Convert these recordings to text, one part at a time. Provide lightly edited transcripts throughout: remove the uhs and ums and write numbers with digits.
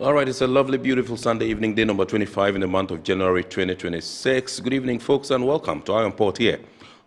All right, it's a lovely, beautiful Sunday evening, day number 25 in the month of January 2026. Good evening, folks, and welcome to Iron Port here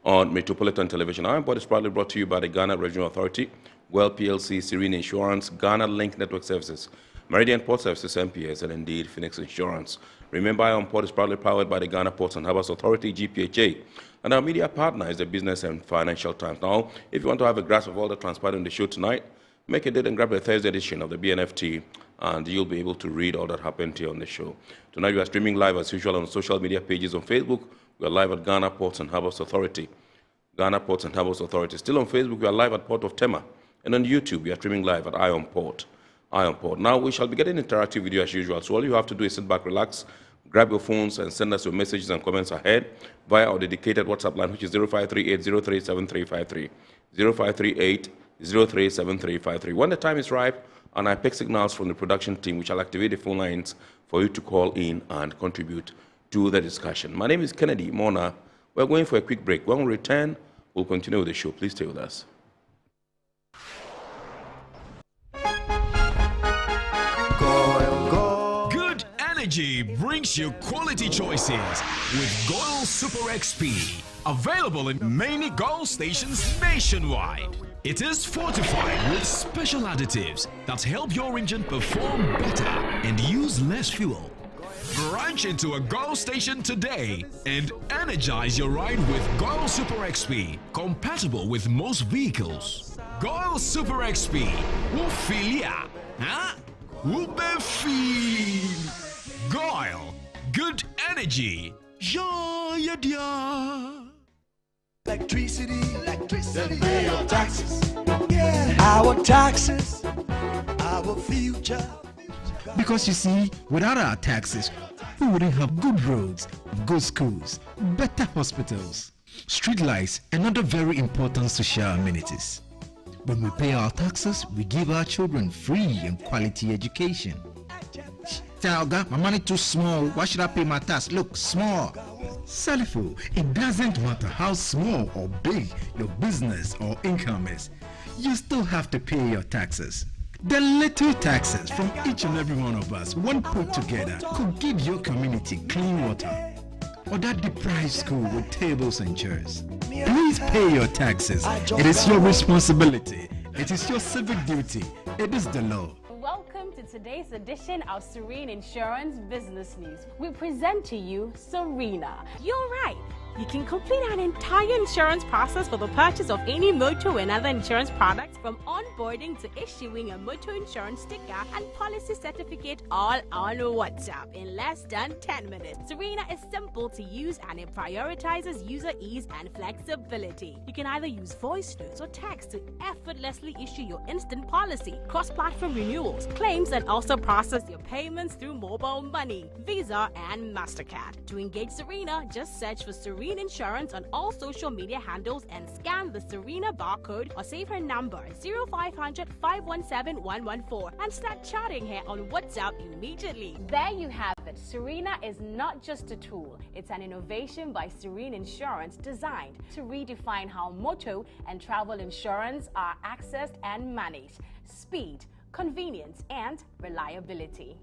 on Metropolitan Television. Iron Port is proudly brought to you by the Ghana Regional Authority, Well PLC, Serene Insurance, Ghana Link Network Services, Meridian Port Services, MPS, and indeed Phoenix Insurance. Remember, Iron Port is proudly powered by the Ghana Ports and Harbours Authority-GPHA, and our media partner is the Business and Financial Times. Now, if you want to have a grasp of all the transpired on the show tonight, make a date and grab the Thursday edition of the BNFT, and you'll be able to read all that happened here on the show. Tonight, we are streaming live as usual on social media pages on Facebook. We are live at Ghana Ports and Harbours Authority. Ghana Ports and Harbours Authority. Still on Facebook, we are live at Port of Tema. And on YouTube, we are streaming live at Iron Port. Now, we shall be getting interactive video as usual. So all you have to do is sit back, relax, grab your phones, and send us your messages and comments ahead via our dedicated WhatsApp line, which is 0538-037353. 0538-037353. When the time is ripe, and I pick signals from the production team, which will activate the phone lines for you to call in and contribute to the discussion. My name is Kennedy Mona. We're going for a quick break. When we return, we'll continue with the show. Please stay with us. Good energy brings you quality choices with Goil Super XP. Available in many Goil stations nationwide. It is fortified with special additives that help your engine perform better and use less fuel. Branch into a Goil station today and energize your ride with Goil Super XP, compatible with most vehicles. Goil Super XP, Wufilia, huh? Wubefeel. Goil, good energy. Ja, dia. Electricity, then pay your taxes. Yeah, our taxes, our future. Because you see, without our taxes, we wouldn't have good roads, good schools, better hospitals, street lights, and other very important social amenities. When we pay our taxes, we give our children free and quality education. Talga, my money too small. Why should I pay my tax? Look, small. Salifo, it doesn't matter how small or big your business or income is, you still have to pay your taxes. The little taxes from each and every one of us, when put together, could give your community clean water, or that deprived school with tables and chairs. Please pay your taxes. It is your responsibility. It is your civic duty. It is the law. Welcome to today's edition of Serene Insurance Business News. We present to you Serena. You're right. You can complete an entire insurance process for the purchase of any motor and other insurance products, from onboarding to issuing a motor insurance sticker and policy certificate, all on WhatsApp in less than 10 minutes. Serena is simple to use and it prioritizes user ease and flexibility. You can either use voice notes or text to effortlessly issue your instant policy, cross-platform renewals, claims, and also process your payments through mobile money, Visa, and MasterCard. To engage Serena, just search for Serena Insurance on all social media handles and scan the Serena barcode or save her number 0500 517 114 and start chatting her on WhatsApp immediately. There you have it. Serena is not just a tool, it's an innovation by Serene Insurance designed to redefine how motor and travel insurance are accessed and managed. Speed, convenience, and reliability.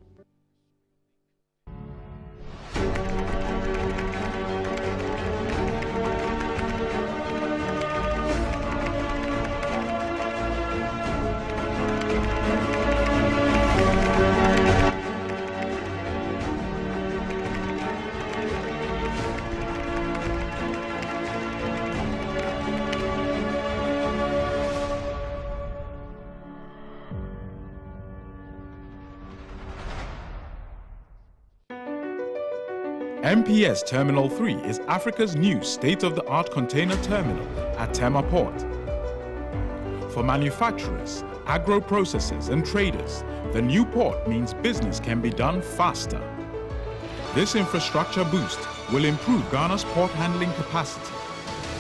MPS Terminal 3 is Africa's new state-of-the-art container terminal at Tema Port. For manufacturers, agro-processors and traders, the new port means business can be done faster. This infrastructure boost will improve Ghana's port handling capacity,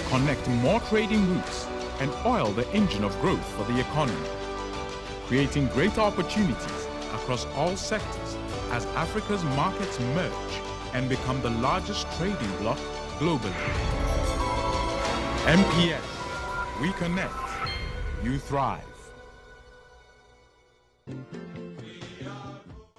connect more trading routes, and oil the engine of growth for the economy, creating greater opportunities across all sectors as Africa's markets merge and become the largest trading bloc globally. MPS, we connect, you thrive.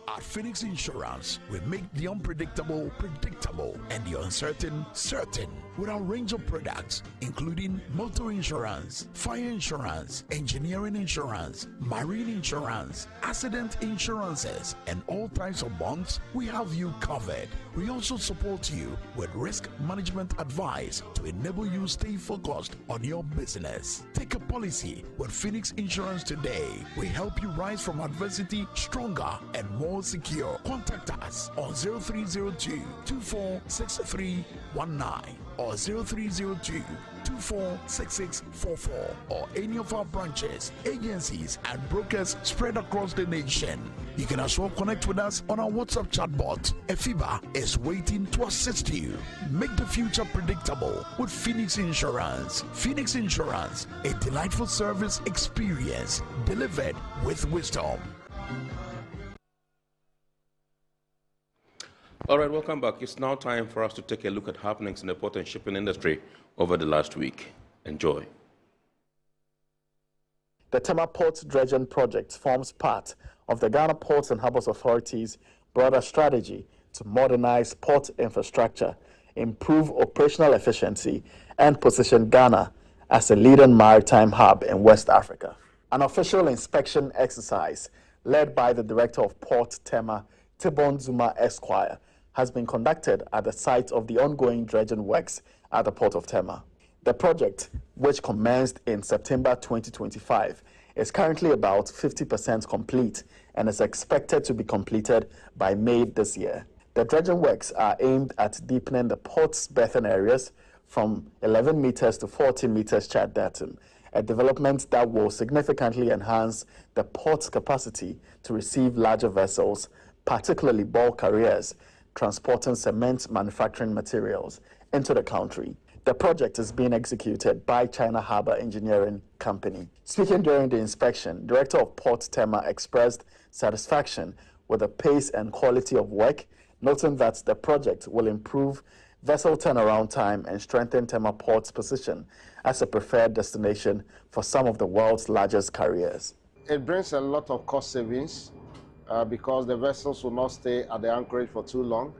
At Phoenix Insurance, we make the unpredictable predictable and the uncertain certain with our range of products, including motor insurance, fire insurance, engineering insurance, marine insurance, accident insurances, and all types of bonds. We have you covered. We also support you with risk management advice to enable you stay focused on your business. Take a policy with Phoenix Insurance today. We help you rise from adversity stronger and more secure. Contact us on 0302-246319 or 0302-246644 or any of our branches, agencies, and brokers spread across the nation. You can as well connect with us on our WhatsApp chatbot. Efiba is waiting to assist you. Make the future predictable with Phoenix Insurance. Phoenix Insurance, a delightful service experience delivered with wisdom. All right, welcome back. It's now time for us to take a look at happenings in the port and shipping industry over the last week. Enjoy. The Tema Port Dredging Project forms part of the Ghana Ports and Harbours Authority's broader strategy to modernize port infrastructure, improve operational efficiency, and position Ghana as a leading maritime hub in West Africa. An official inspection exercise led by the Director of Port Tema, Zuma Esquire, has been conducted at the site of the ongoing dredging works at the Port of Tema. The project, which commenced in September 2025, is currently about 50% complete and is expected to be completed by May this year. The dredging works are aimed at deepening the port's berthing areas from 11 meters to 40 meters chart datum, a development that will significantly enhance the port's capacity to receive larger vessels, particularly bulk carriers, transporting cement manufacturing materials into the country. The project is being executed by China Harbour Engineering Company. Speaking during the inspection, Director of Port Tema expressed satisfaction with the pace and quality of work, noting that the project will improve vessel turnaround time and strengthen Tema Port's position as a preferred destination for some of the world's largest carriers. It brings a lot of cost savings because the vessels will not stay at the anchorage for too long.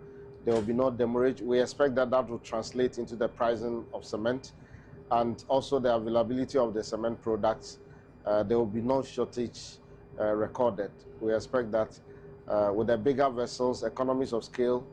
There will be no demurrage. We expect that that will translate into the pricing of cement and also the availability of the cement products. There will be no shortage recorded. We expect that with the bigger vessels, economies of scale,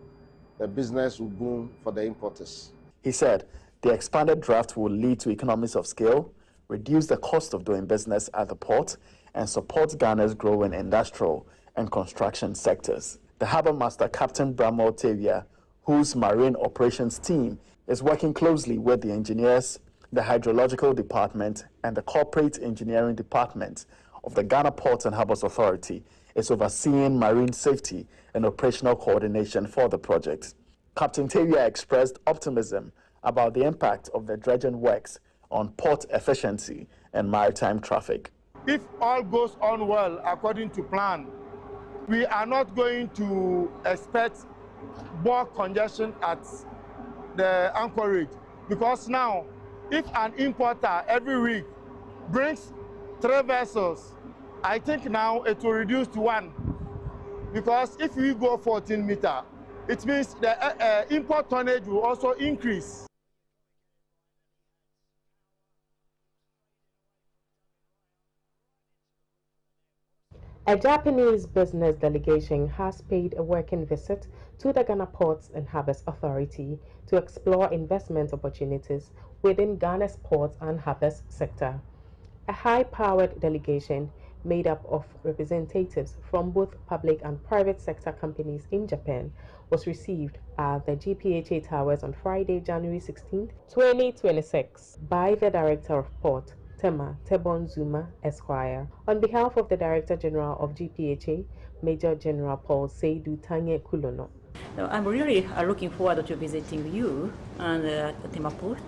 the business will boom for the importers. He said the expanded draft will lead to economies of scale, reduce the cost of doing business at the port, and support Ghana's growing industrial and construction sectors. The Harbour Master, Captain Bramo Tavia, whose marine operations team is working closely with the engineers, the hydrological department, and the corporate engineering department of the Ghana Ports and Harbours Authority, is overseeing marine safety and operational coordination for the project. Captain Tavia expressed optimism about the impact of the dredging works on port efficiency and maritime traffic. If all goes on well according to plan, we are not going to expect more congestion at the anchorage, because now if an importer every week brings 3 vessels, I think now it will reduce to 1, because if we go 14 meters, it means the import tonnage will also increase. A Japanese business delegation has paid a working visit to the Ghana Ports and Harbours Authority to explore investment opportunities within Ghana's ports and harbours sector. A high-powered delegation made up of representatives from both public and private sector companies in Japan was received at the GPHA Towers on Friday, January 16, 2026 by the Director of Port, Tema, Zuma Esquire. On behalf of the Director General of GPHA, Major General Paul Seydou Tanye Kulono. I'm really looking forward to visiting you and Tema Port,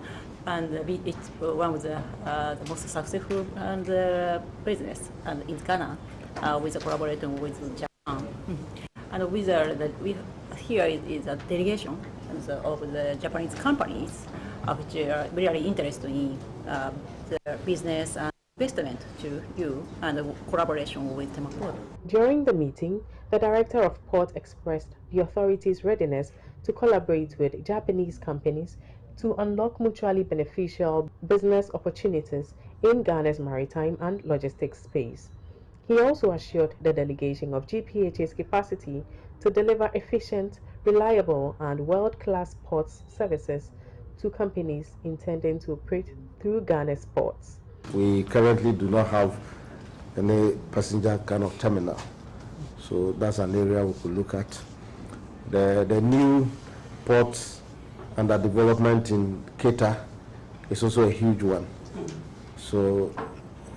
and it's one of the most successful and business and in Ghana with collaborating with Japan. And with here is a delegation of the Japanese companies which are really interested in the business and investment to you and collaboration with Tema Port. During the meeting, the Director of Port expressed the authority's readiness to collaborate with Japanese companies to unlock mutually beneficial business opportunities in Ghana's maritime and logistics space. He also assured the delegation of GPHA's capacity to deliver efficient, reliable, and world-class ports services to companies intending to operate through Ghana's ports. We currently do not have any passenger kind of terminal, so that's an area we could look at. The new ports under development in Keta is also a huge one, so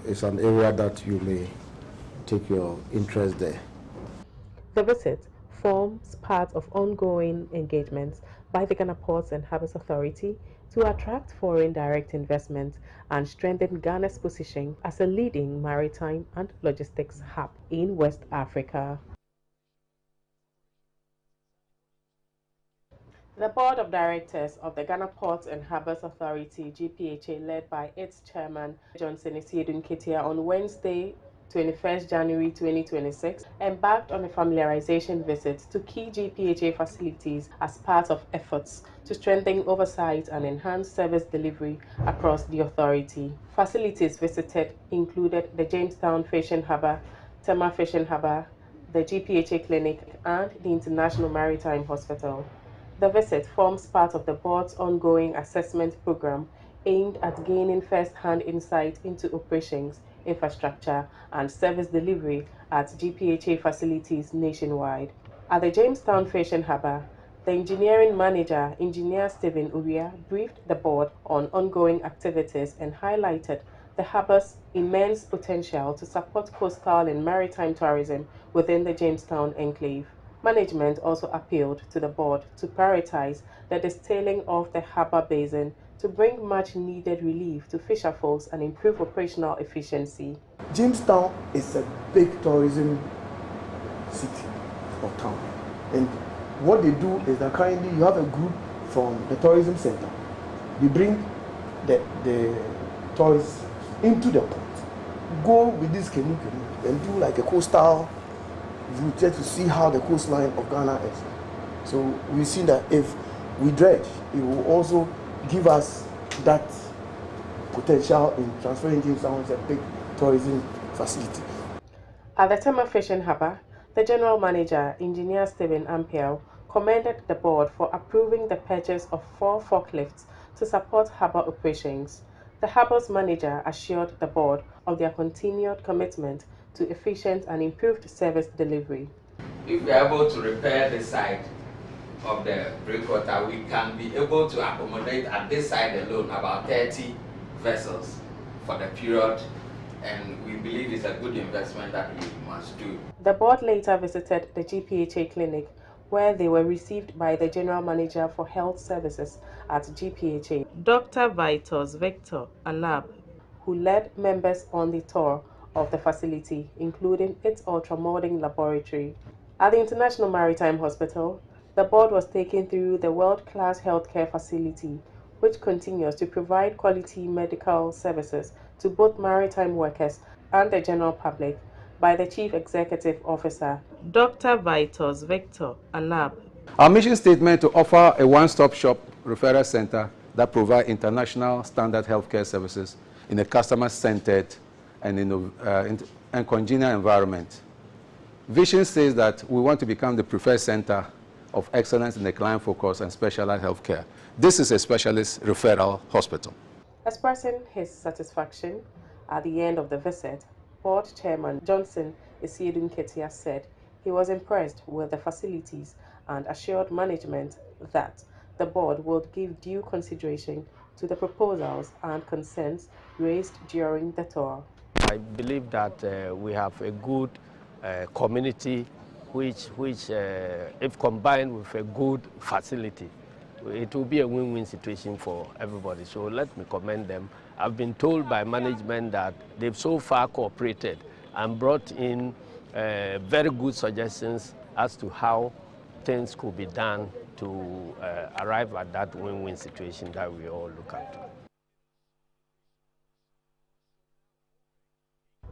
it's an area that you may take your interest there. The visit forms part of ongoing engagements by the Ghana Ports and Harbours Authority to attract foreign direct investment and strengthen Ghana's position as a leading maritime and logistics hub in West Africa. The Board of Directors of the Ghana Ports and Harbours Authority, GPHA, led by its chairman, Johnson Isiedun Ketia, on Wednesday, 21st January 2026, embarked on a familiarization visit to key GPHA facilities as part of efforts to strengthen oversight and enhance service delivery across the authority. Facilities visited included the Jamestown Fishing Harbour, Tema Fishing Harbour, the GPHA Clinic, and the International Maritime Hospital. The visit forms part of the board's ongoing assessment program aimed at gaining first-hand insight into operations, infrastructure, and service delivery at GPHA facilities nationwide. At the Jamestown Fishing Harbour, the engineering manager, Engineer Stephen Uria, briefed the board on ongoing activities and highlighted the harbour's immense potential to support coastal and maritime tourism within the Jamestown enclave. Management also appealed to the board to prioritize the destilling of the harbour basin to bring much-needed relief to fisherfolks and improve operational efficiency. Jamestown is a big tourism city or town, and what they do is that currently you have a group from the tourism center. They bring the tourists into the port, go with this canoe and do like a coastal route to see how the coastline of Ghana is. So we've seen that if we dredge, it will also give us that potential in transferring Jamestown as a big tourism facility. At the Tema Fishing Harbour, the General Manager, Engineer Stephen Ampiel, commended the board for approving the purchase of 4 forklifts to support harbour operations. The harbour's manager assured the board of their continued commitment to efficient and improved service delivery. If we are able to repair the side of the breakwater, we can be able to accommodate at this side alone about 30 vessels for the period, and we believe it's a good investment that we must do. The board later visited the GPHA clinic, where they were received by the General Manager for Health Services at GPHA, Dr. Vitus Victor Anab, who led members on the tour of the facility, including its ultramodern laboratory. At the International Maritime Hospital, the board was taken through the world-class healthcare facility, which continues to provide quality medical services to both maritime workers and the general public, by the Chief Executive Officer, Dr. Vitus Victor Anab. Our mission statement to offer a one-stop shop referral center that provides international standard healthcare services in a customer-centered and congenial environment. Vision says that we want to become the preferred center of excellence in the client focus and specialized healthcare. This is a specialist referral hospital. Expressing his satisfaction at the end of the visit, Board Chairman Johnson Isiedun Ketia said he was impressed with the facilities and assured management that the board would give due consideration to the proposals and concerns raised during the tour. I believe that we have a good community which if combined with a good facility, it will be a win-win situation for everybody. So let me commend them. I've been told by management that they've so far cooperated and brought in very good suggestions as to how things could be done to arrive at that win-win situation that we all look at.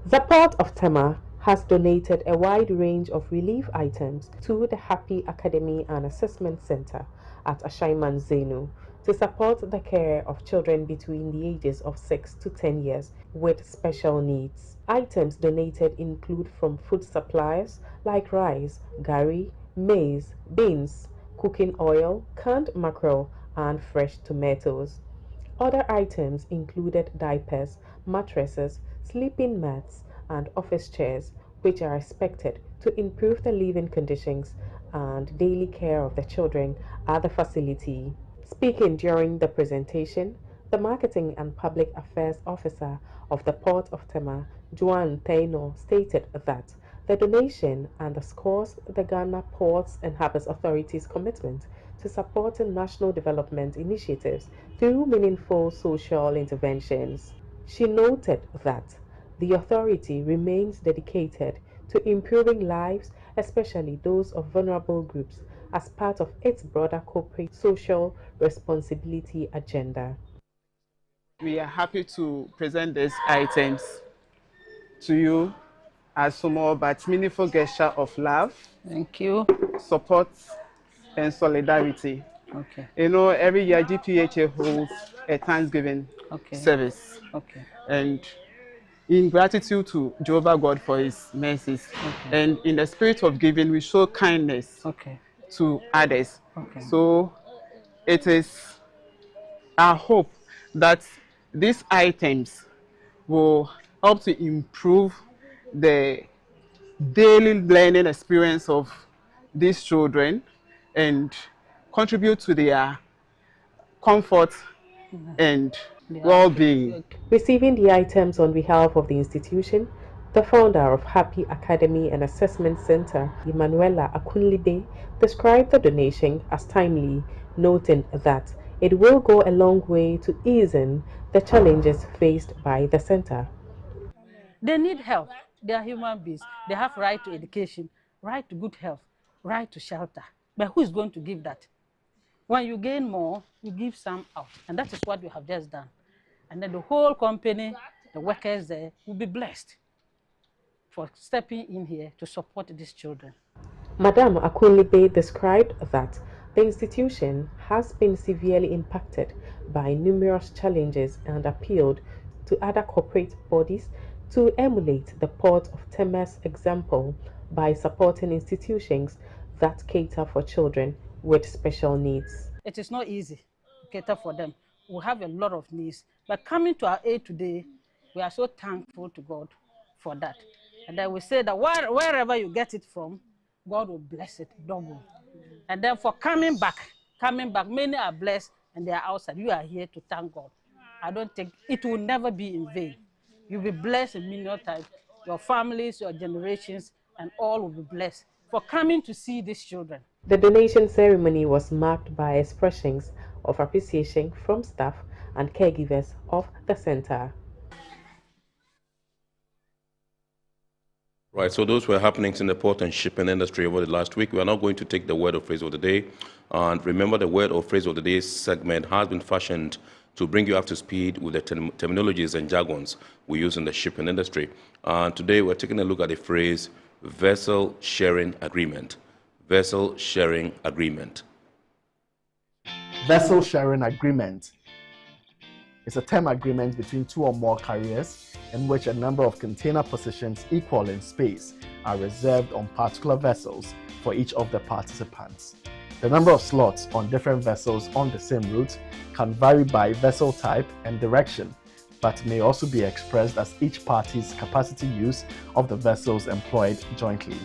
The Port of Tema has donated a wide range of relief items to the Happy Academy and Assessment Center at Ashaiman Zenu to support the care of children between the ages of 6 to 10 years with special needs. Items donated include from food suppliers like rice, gari, maize, beans, cooking oil, canned mackerel, and fresh tomatoes. Other items included diapers, mattresses, sleeping mats, and office chairs, which are expected to improve the living conditions and daily care of the children at the facility. Speaking during the presentation, the Marketing and Public Affairs Officer of the Port of Tema, Juan Taino, stated that the donation underscores the Ghana Ports and Harbours Authority's commitment to supporting national development initiatives through meaningful social interventions. She noted that the authority remains dedicated to improving lives, especially those of vulnerable groups, as part of its broader corporate social responsibility agenda. We are happy to present these items to you as small but meaningful gesture of love. Thank you. Support and solidarity. Okay. You know, every year GPHA holds a Thanksgiving service. Okay. And in gratitude to Jehovah God for his mercies, and in the spirit of giving, we show kindness to others. So it is our hope that these items will help to improve the daily learning experience of these children and contribute to their comfort and well-being. Receiving the items on behalf of the institution, the founder of Happy Academy and Assessment Center, Emanuela Akunlibe, described the donation as timely, noting that it will go a long way to easing the challenges faced by the center. They need help. They are human beings. They have right to education, right to good health, right to shelter. But who is going to give that? When you gain more, you give some out. And that is what we have just done. And then the whole company, the workers there, will be blessed for stepping in here to support these children. Madame Akunlibe described that the institution has been severely impacted by numerous challenges and appealed to other corporate bodies to emulate the Port of Tema's example by supporting institutions that cater for children with special needs. It is not easy to cater for them. We have a lot of needs. But coming to our aid today, we are so thankful to God for that. And then we say that wherever you get it from, God will bless it double. And then for coming back, many are blessed and they are outside. You are here to thank God. I don't think it will never be in vain. You'll be blessed in million times. Your families, your generations, and all will be blessed for coming to see these children. The donation ceremony was marked by expressions of appreciation from staff and caregivers of the center. Right, so those were happenings in the port and shipping industry over the last week. We are now going to take the word or phrase of the day. And remember, the word or phrase of the day segment has been fashioned to bring you up to speed with the terminologies and jargons we use in the shipping industry. And today we're taking a look at the phrase vessel sharing agreement. Vessel sharing agreement. Vessel sharing agreement is a term agreement between two or more carriers in which a number of container positions equal in space are reserved on particular vessels for each of the participants. The number of slots on different vessels on the same route can vary by vessel type and direction, but may also be expressed as each party's capacity use of the vessels employed jointly.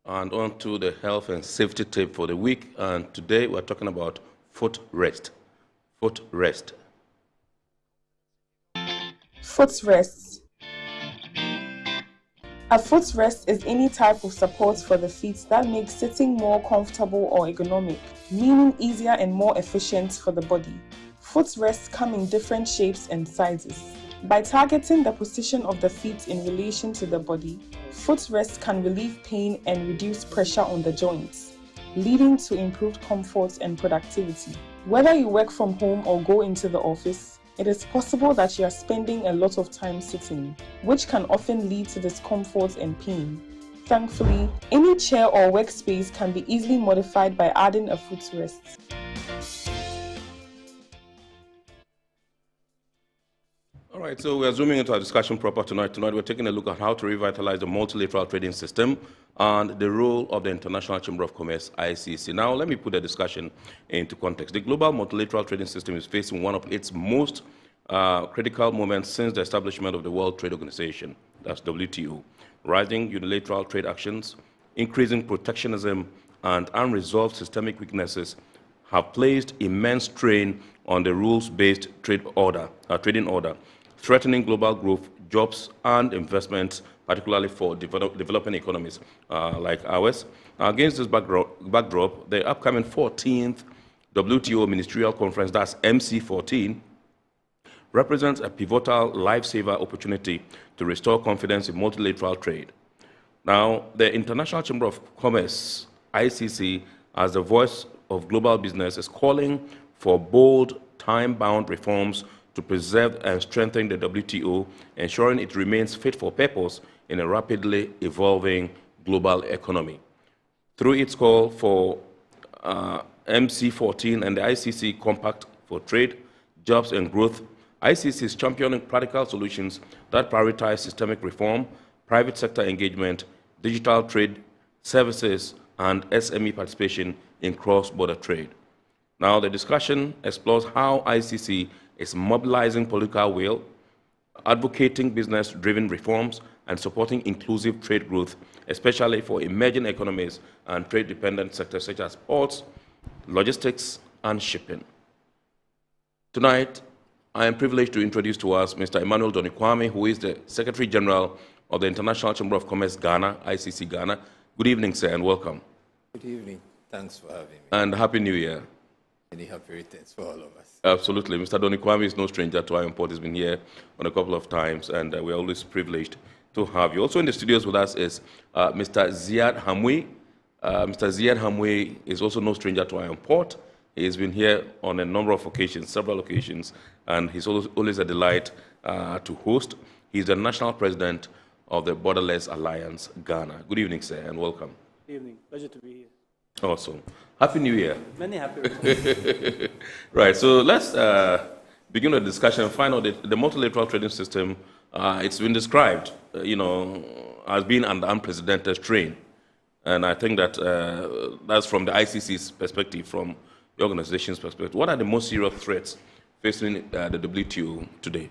And on to the health and safety tip for the week. And today we're talking about foot rest. Foot rest. Foot rest. A foot rest is any type of support for the feet that makes sitting more comfortable or ergonomic, meaning easier and more efficient for the body. Foot rests come in different shapes and sizes. By targeting the position of the feet in relation to the body, foot rests can relieve pain and reduce pressure on the joints. leading to improved comfort and productivity. Whether you work from home or go into the office, it is possible that you are spending a lot of time sitting, which can often lead to discomfort and pain. Thankfully, any chair or workspace can be easily modified by adding a footrest. All right, so we are zooming into our discussion proper tonight. Tonight we're taking a look at how to revitalize the multilateral trading system and the role of the International Chamber of Commerce, ICC. Now, let me put the discussion into context. The global multilateral trading system is facing one of its most critical moments since the establishment of the World Trade Organization, that's WTO. Rising unilateral trade actions, increasing protectionism, and unresolved systemic weaknesses have placed immense strain on the rules-based trading order, threatening global growth, jobs, and investments, particularly for developing economies like ours. Against this backdrop, the upcoming 14th WTO Ministerial Conference, that's MC14, represents a pivotal lifesaver opportunity to restore confidence in multilateral trade. Now, the International Chamber of Commerce, ICC, as the voice of global business, is calling for bold, time-bound reforms to preserve and strengthen the WTO, ensuring it remains fit for purpose in a rapidly evolving global economy. Through its call for MC14 and the ICC Compact for Trade, Jobs and Growth, ICC is championing practical solutions that prioritize systemic reform, private sector engagement, digital trade, services, and SME participation in cross-border trade. Now, the discussion explores how ICC is mobilizing political will, advocating business-driven reforms, and supporting inclusive trade growth, especially for emerging economies and trade-dependent sectors such as ports, logistics, and shipping. Tonight, I am privileged to introduce to us Mr. Emmanuel Donikwame, who is the Secretary General of the International Chamber of Commerce Ghana, ICC Ghana. Good evening, sir, and welcome. Good evening. Thanks for having me. And Happy New Year. Many happy returns for all of us. Absolutely. Mr. Donikwame is no stranger to our import. He's been here on a couple of times, and we're always privileged to have you. Also in the studios with us is Mr. Ziad Hamwe. Mr. Ziad Hamwe is also no stranger to our import. He's been here on a number of occasions, several occasions, and he's always a delight to host. He's the national president of the Borderless Alliance, Ghana. Good evening, sir, and welcome. Good evening. Pleasure to be here. Awesome. Happy New Year. Many happy returns. Right, so let's begin the discussion and find out that the multilateral trading system, it's been described, as being an unprecedented strain. And I think that that's from the ICC's perspective, from the organization's perspective. What are the most serious threats facing the WTO today?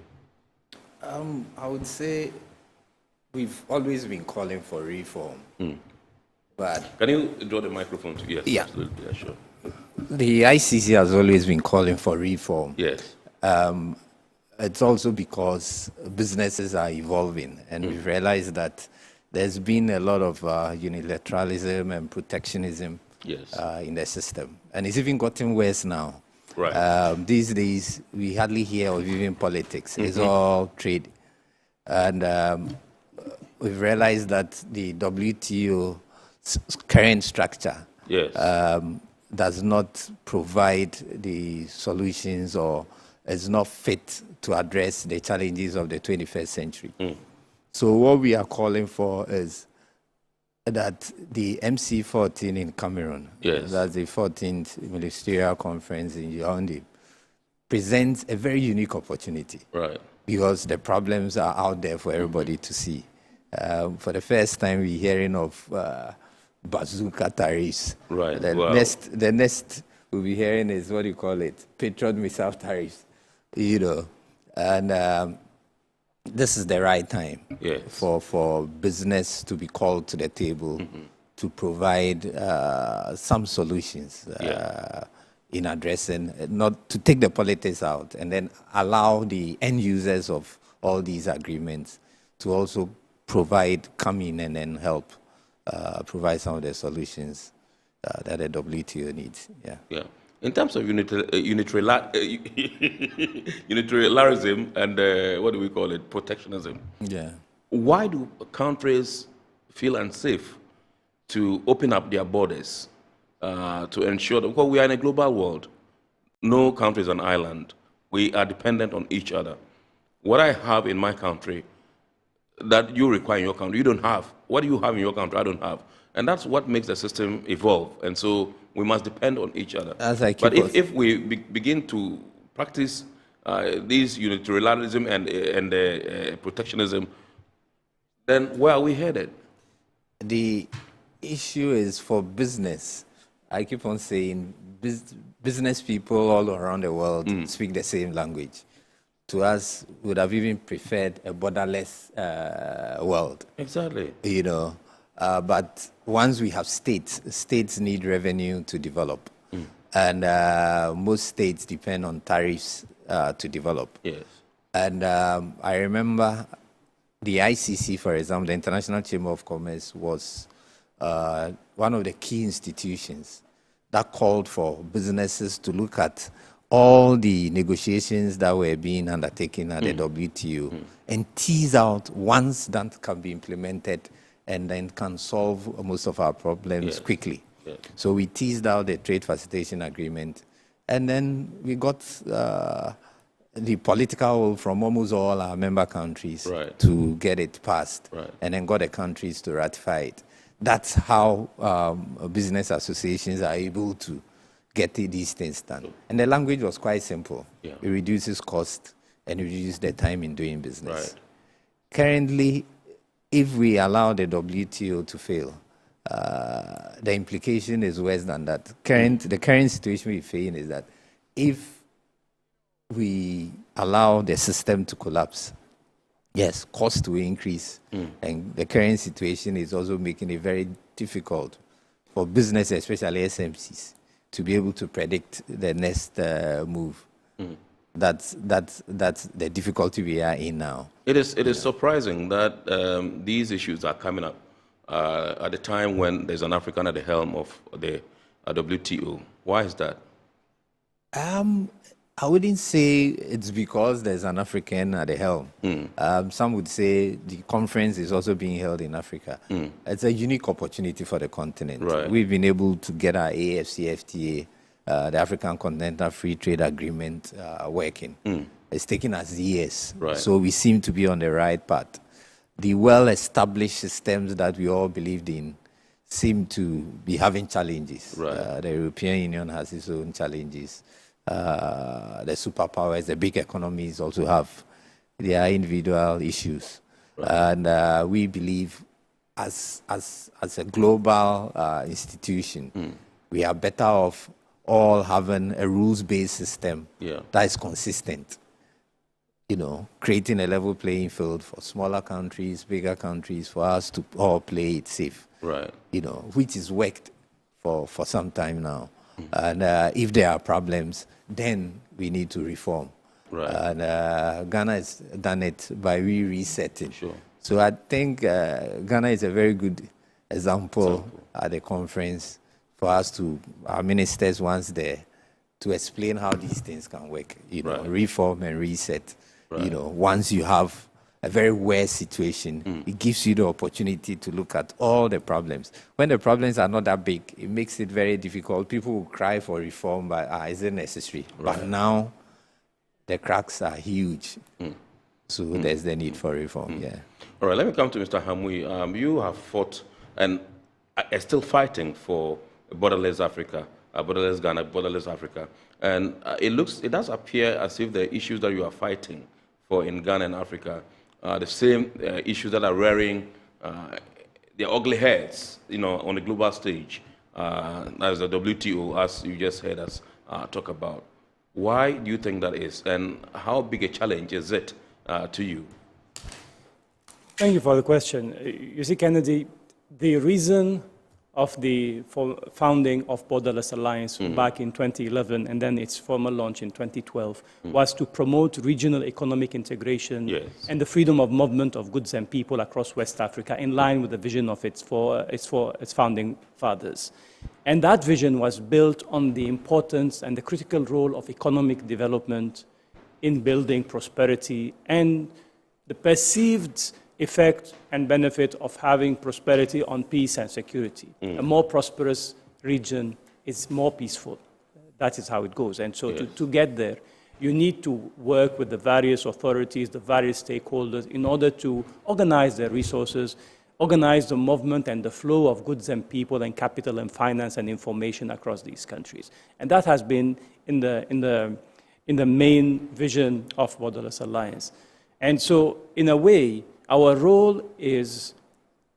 I would say we've always been calling for reform. But can you draw the microphone to? Yes, yeah. Absolutely, yeah, sure. The ICC has always been calling for reform. Yes. It's also because businesses are evolving, and we've realized that there's been a lot of unilateralism and protectionism in the system. And it's even gotten worse now. Right. These days, we hardly hear of even politics. It's all trade. And we've realized that the WTO current structure does not provide the solutions or is not fit to address the challenges of the 21st century. So what we are calling for is that the MC14 in Cameroon, that's the 14th Ministerial Conference in Yaoundé, presents a very unique opportunity. Right. Because the problems are out there for everybody to see. For the first time, we're hearing of bazooka tariffs. Right. The next we'll be hearing is what you call it, Patriot missile tariffs. And this is the right time for business to be called to the table to provide some solutions in addressing, not to take the politics out, and then allow the end users of all these agreements to also come in and then help provide some of the solutions that the WTO needs. Yeah. In terms of unilateralism and what do we call it, protectionism? Yeah. Why do countries feel unsafe to open up their borders to ensure that, because we are in a global world, no country is an island. We are dependent on each other. What I have in my country that you require in your country, you don't have. What do you have in your country, I don't have. And that's what makes the system evolve. And so we must depend on each other. But if we begin to practice these unilateralism and protectionism, then where are we headed? The issue is for business. I keep on saying business people all around the world speak the same language. To us, would have even preferred a borderless world. Exactly. You know, but once we have states need revenue to develop. And most states depend on tariffs to develop. Yes. And I remember the ICC, for example, the International Chamber of Commerce, was one of the key institutions that called for businesses to look at all the negotiations that were being undertaken at the WTO and tease out ones that can be implemented and then can solve most of our problems quickly. Yes. So we teased out the trade facilitation agreement, and then we got the political will from almost all our member countries to get it passed, and then got the countries to ratify it. That's how business associations are able to get these things done. And the language was quite simple. It reduces cost and it reduces the time in doing business. Currently, if we allow the WTO to fail, the implication is worse than that. The current situation we're facing is that if we allow the system to collapse, yes, cost will increase. And the current situation is also making it very difficult for business, especially SMCs, to be able to predict the next move. That's the difficulty we are in now. It is surprising that these issues are coming up at a time when there's an African at the helm of the WTO. Why is that? I wouldn't say it's because there's an African at the helm. Some would say the conference is also being held in Africa. It's a unique opportunity for the continent. We've been able to get our AFCFTA, the African Continental Free Trade Agreement, working. It's taken us years. So we seem to be on the right path. The well-established systems that we all believed in seem to be having challenges. The European Union has its own challenges. The superpowers, the big economies also have their individual issues. And we believe as a global institution, we are better off all having a rules-based system that is consistent. You know, creating a level playing field for smaller countries, bigger countries, for us to all play it safe. You know, which is worked for some time now. And if there are problems, then we need to reform. And Ghana has done it by resetting. So I think Ghana is a very good example at the conference for us to, our ministers once there, to explain how these things can work. You know, reform and reset. You know, once you have a very worse situation, it gives you the opportunity to look at all the problems. When the problems are not that big, it makes it very difficult. People will cry for reform, but is it necessary? But now, the cracks are huge. So there's the need for reform, All right, let me come to Mr. Hamui. You have fought and are still fighting for a borderless Africa, a borderless Ghana, borderless Africa. And it does appear as if the issues that you are fighting for in Ghana and Africa the same issues that are rearing their ugly heads, you know, on the global stage, as the WTO, as you just heard us talk about. Why do you think that is, and how big a challenge is it to you? Thank you for the question. You see, Kennedy, the reason of the founding of Borderless Alliance back in 2011 and then its formal launch in 2012 was to promote regional economic integration and the freedom of movement of goods and people across West Africa in line with the vision of its founding fathers. And that vision was built on the importance and the critical role of economic development in building prosperity and the perceived effect and benefit of having prosperity on peace and security. A more prosperous region is more peaceful. That is how it goes. And so to get there, you need to work with the various authorities, the various stakeholders, in order to organize their resources, organize the movement and the flow of goods and people and capital and finance and information across these countries. And that has been in the main vision of Borderless Alliance. And so, in a way, our role is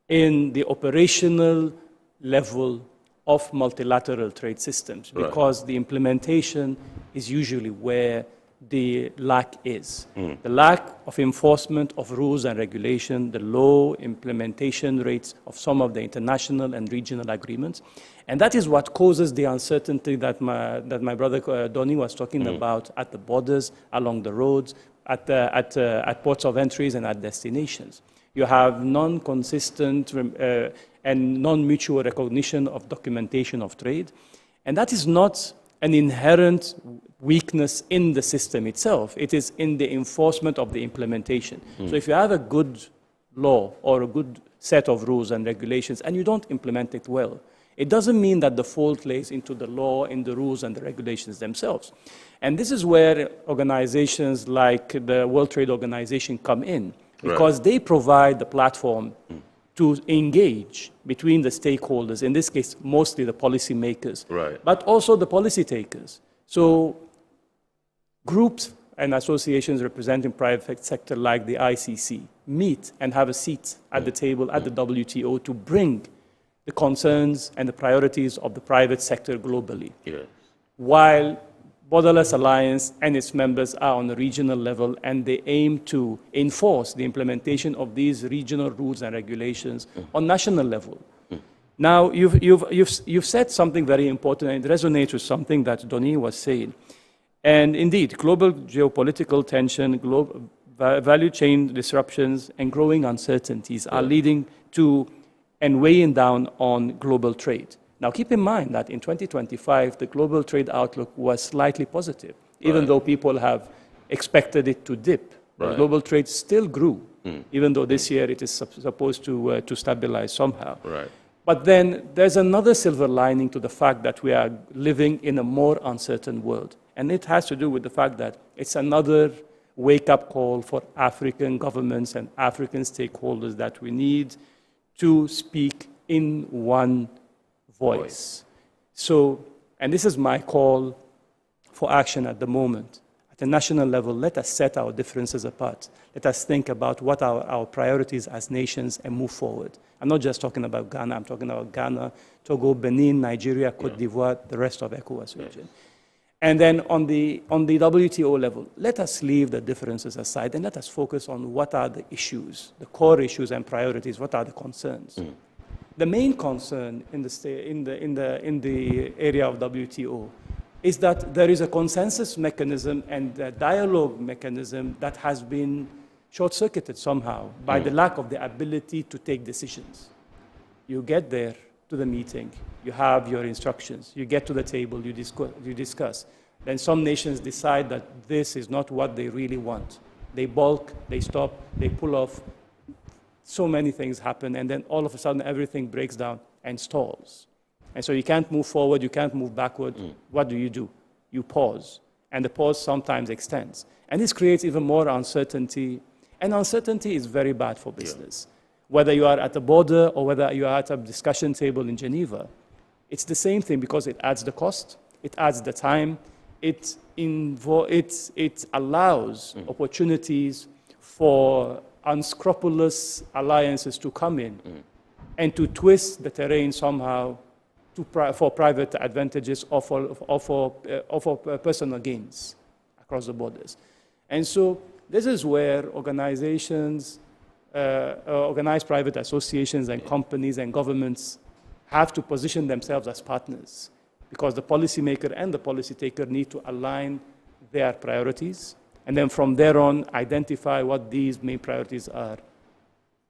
in the operational level of multilateral trade systems, because the implementation is usually where the lack is. The lack of enforcement of rules and regulation, the low implementation rates of some of the international and regional agreements. And that is what causes the uncertainty that my brother Donnie was talking about at the borders, along the roads, at ports of entries and at destinations. You have non-consistent and non-mutual recognition of documentation of trade. And that is not an inherent weakness in the system itself. It is in the enforcement of the implementation. So if you have a good law or a good set of rules and regulations and you don't implement it well, it doesn't mean that the fault lays into the law, in the rules and the regulations themselves. And this is where organizations like the World Trade Organization come in, because they provide the platform to engage between the stakeholders, in this case, mostly the policymakers, but also the policy takers. So groups and associations representing private sector like the ICC meet and have a seat at the table at the WTO to bring the concerns and the priorities of the private sector globally. While Borderless Alliance and its members are on a regional level, and they aim to enforce the implementation of these regional rules and regulations on national level. Now, you've said something very important, and it resonates with something that Donnie was saying. And indeed, global geopolitical tension, global value chain disruptions, and growing uncertainties are leading to and weighing down on global trade. Now, keep in mind that in 2025, the global trade outlook was slightly positive, even though people have expected it to dip. The global trade still grew, even though this year it is supposed to stabilize somehow. But then there's another silver lining to the fact that we are living in a more uncertain world. And it has to do with the fact that it's another wake-up call for African governments and African stakeholders that we need to speak in one voice. So, and this is my call for action at the moment. At the national level, let us set our differences apart. Let us think about what are our priorities as nations and move forward. I'm not just talking about Ghana, I'm talking about Ghana, Togo, Benin, Nigeria, Cote d'Ivoire, the rest of ECOWAS region. And then on the WTO level, let us leave the differences aside and let us focus on what are the issues, the core issues and priorities, what are the concerns. The main concern in the area of WTO is that there is a consensus mechanism and a dialogue mechanism that has been short-circuited somehow by the lack of the ability to take decisions. You get there to the meeting, you have your instructions, you get to the table, you discuss. Then some nations decide that this is not what they really want. They balk, they stop, they pull off. So many things happen, and then all of a sudden everything breaks down and stalls. And so you can't move forward, you can't move backward. What do? You pause, and the pause sometimes extends. And this creates even more uncertainty, and uncertainty is very bad for business. Whether you are at the border or whether you are at a discussion table in Geneva, it's the same thing because it adds the cost, it adds the time, it allows opportunities for unscrupulous alliances to come in and to twist the terrain somehow for private advantages or for personal gains across the borders. And so this is where organizations, organized private associations and companies and governments have to position themselves as partners, because the policymaker and the policy taker need to align their priorities, and then from there on, identify what these main priorities are,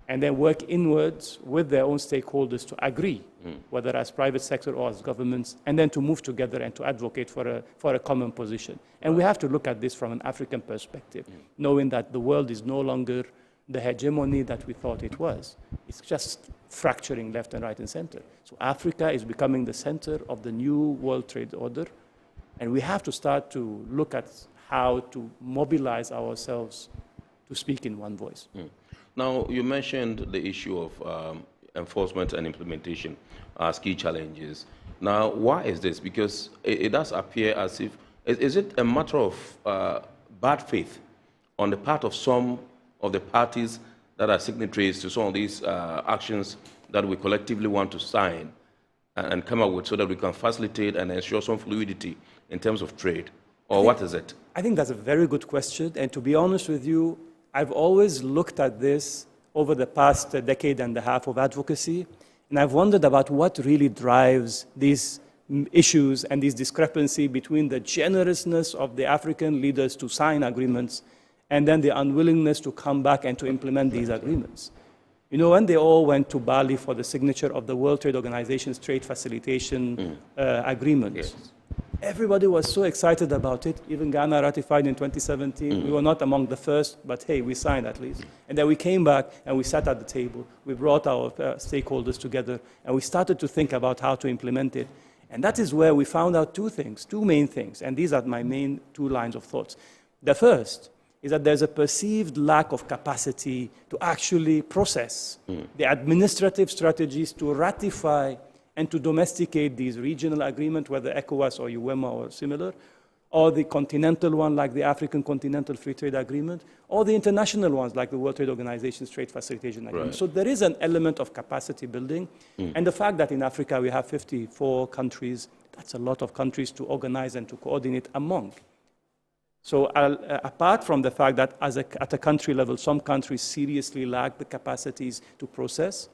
and then work inwards with their own stakeholders to agree, whether as private sector or as governments, and then to move together and to advocate for a common position. And we have to look at this from an African perspective, knowing that the world is no longer the hegemony that we thought it was. It's just fracturing left and right and center. So Africa is becoming the center of the new World Trade Order, and we have to start to look at how to mobilize ourselves to speak in one voice. Now, you mentioned the issue of enforcement and implementation as key challenges. Now, why is this? Because it does appear as if, is it a matter of bad faith on the part of some of the parties that are signatories to some of these actions that we collectively want to sign and come up with so that we can facilitate and ensure some fluidity in terms of trade? Or what is it? I think that's a very good question. And to be honest with you, I've always looked at this over the past decade and a half of advocacy, and I've wondered about what really drives these issues and this discrepancy between the generousness of the African leaders to sign agreements and then the unwillingness to come back and to implement these agreements. You know, when they all went to Bali for the signature of the World Trade Organization's trade facilitation agreement, everybody was so excited about it. Even Ghana ratified in 2017. We were not among the first, but hey, we signed at least. And then we came back and we sat at the table. We brought our stakeholders together, and we started to think about how to implement it. And that is where we found out two main things, and these are my main two lines of thoughts. The first is that there's a perceived lack of capacity to actually process the administrative strategies to ratify and to domesticate these regional agreements, whether ECOWAS or UEMA or similar, or the continental one like the African Continental Free Trade Agreement, or the international ones like the World Trade Organization's Trade Facilitation Agreement. So there is an element of capacity building, and the fact that in Africa we have 54 countries, that's a lot of countries to organize and to coordinate among. So apart from the fact that at a country level, some countries seriously lack the capacities to process,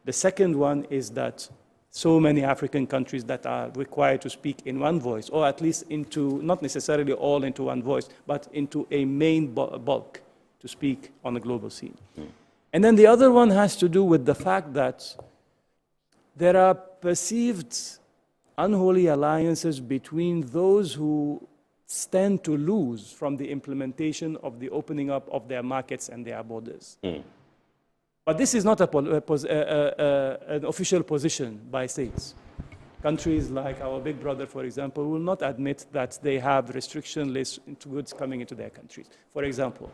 the second one is that so many African countries that are required to speak in one voice, or at least into, not necessarily all into one voice, but into a main bulk to speak on the global scene. And then the other one has to do with the fact that there are perceived unholy alliances between those who stand to lose from the implementation of the opening up of their markets and their borders. But this is not an official position by states. Countries like our big brother, for example, will not admit that they have restriction lists into goods coming into their countries, for example.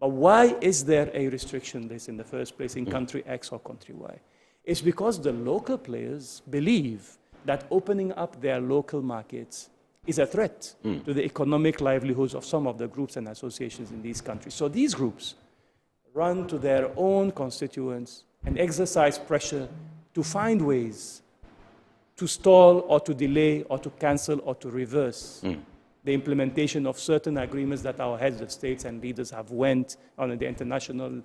But why is there a restriction list in the first place in country X or country Y? It's because the local players believe that opening up their local markets is a threat to the economic livelihoods of some of the groups and associations in these countries. So these groups run to their own constituents and exercise pressure to find ways to stall or to delay or to cancel or to reverse the implementation of certain agreements that our heads of states and leaders have went on the international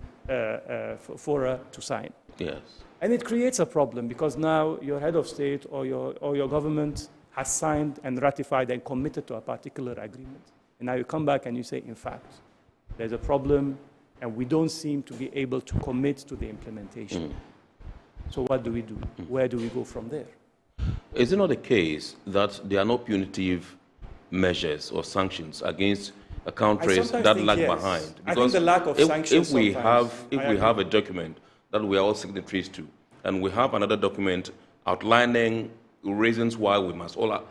fora to sign. Yes. And it creates a problem because now your head of state or your government has signed and ratified and committed to a particular agreement. And now you come back and you say, in fact, there's a problem and we don't seem to be able to commit to the implementation. So what do we do? Where do we go from there? Is it not the case that there are no punitive measures or sanctions against countries that lag behind? Because I think the lack of sanctions if we have a document that we are all signatories to, and we have another document outlining reasons why we must all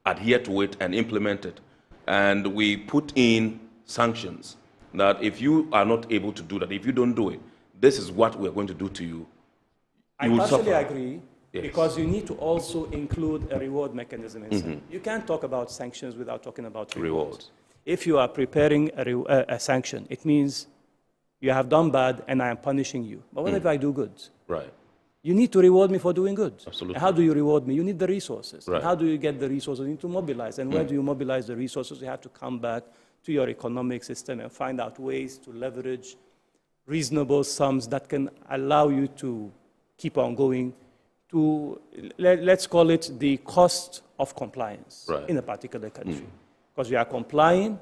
adhere to it and implement it, and we put in sanctions that if you are not able to do that, if you don't do it, this is what we're going to do to you. I partially agree, because you need to also include a reward mechanism inside. You can't talk about sanctions without talking about rewards. If you are preparing a sanction, it means you have done bad and I am punishing you. But what if I do good? Right. You need to reward me for doing good. Absolutely. And how do you reward me? You need the resources. Right. And how do you get the resources? You need to mobilize. And where do you mobilize the resources? You have to come back to your economic system and find out ways to leverage reasonable sums that can allow you to keep on going to, let's call it the cost of compliance in a particular country. Because you are complying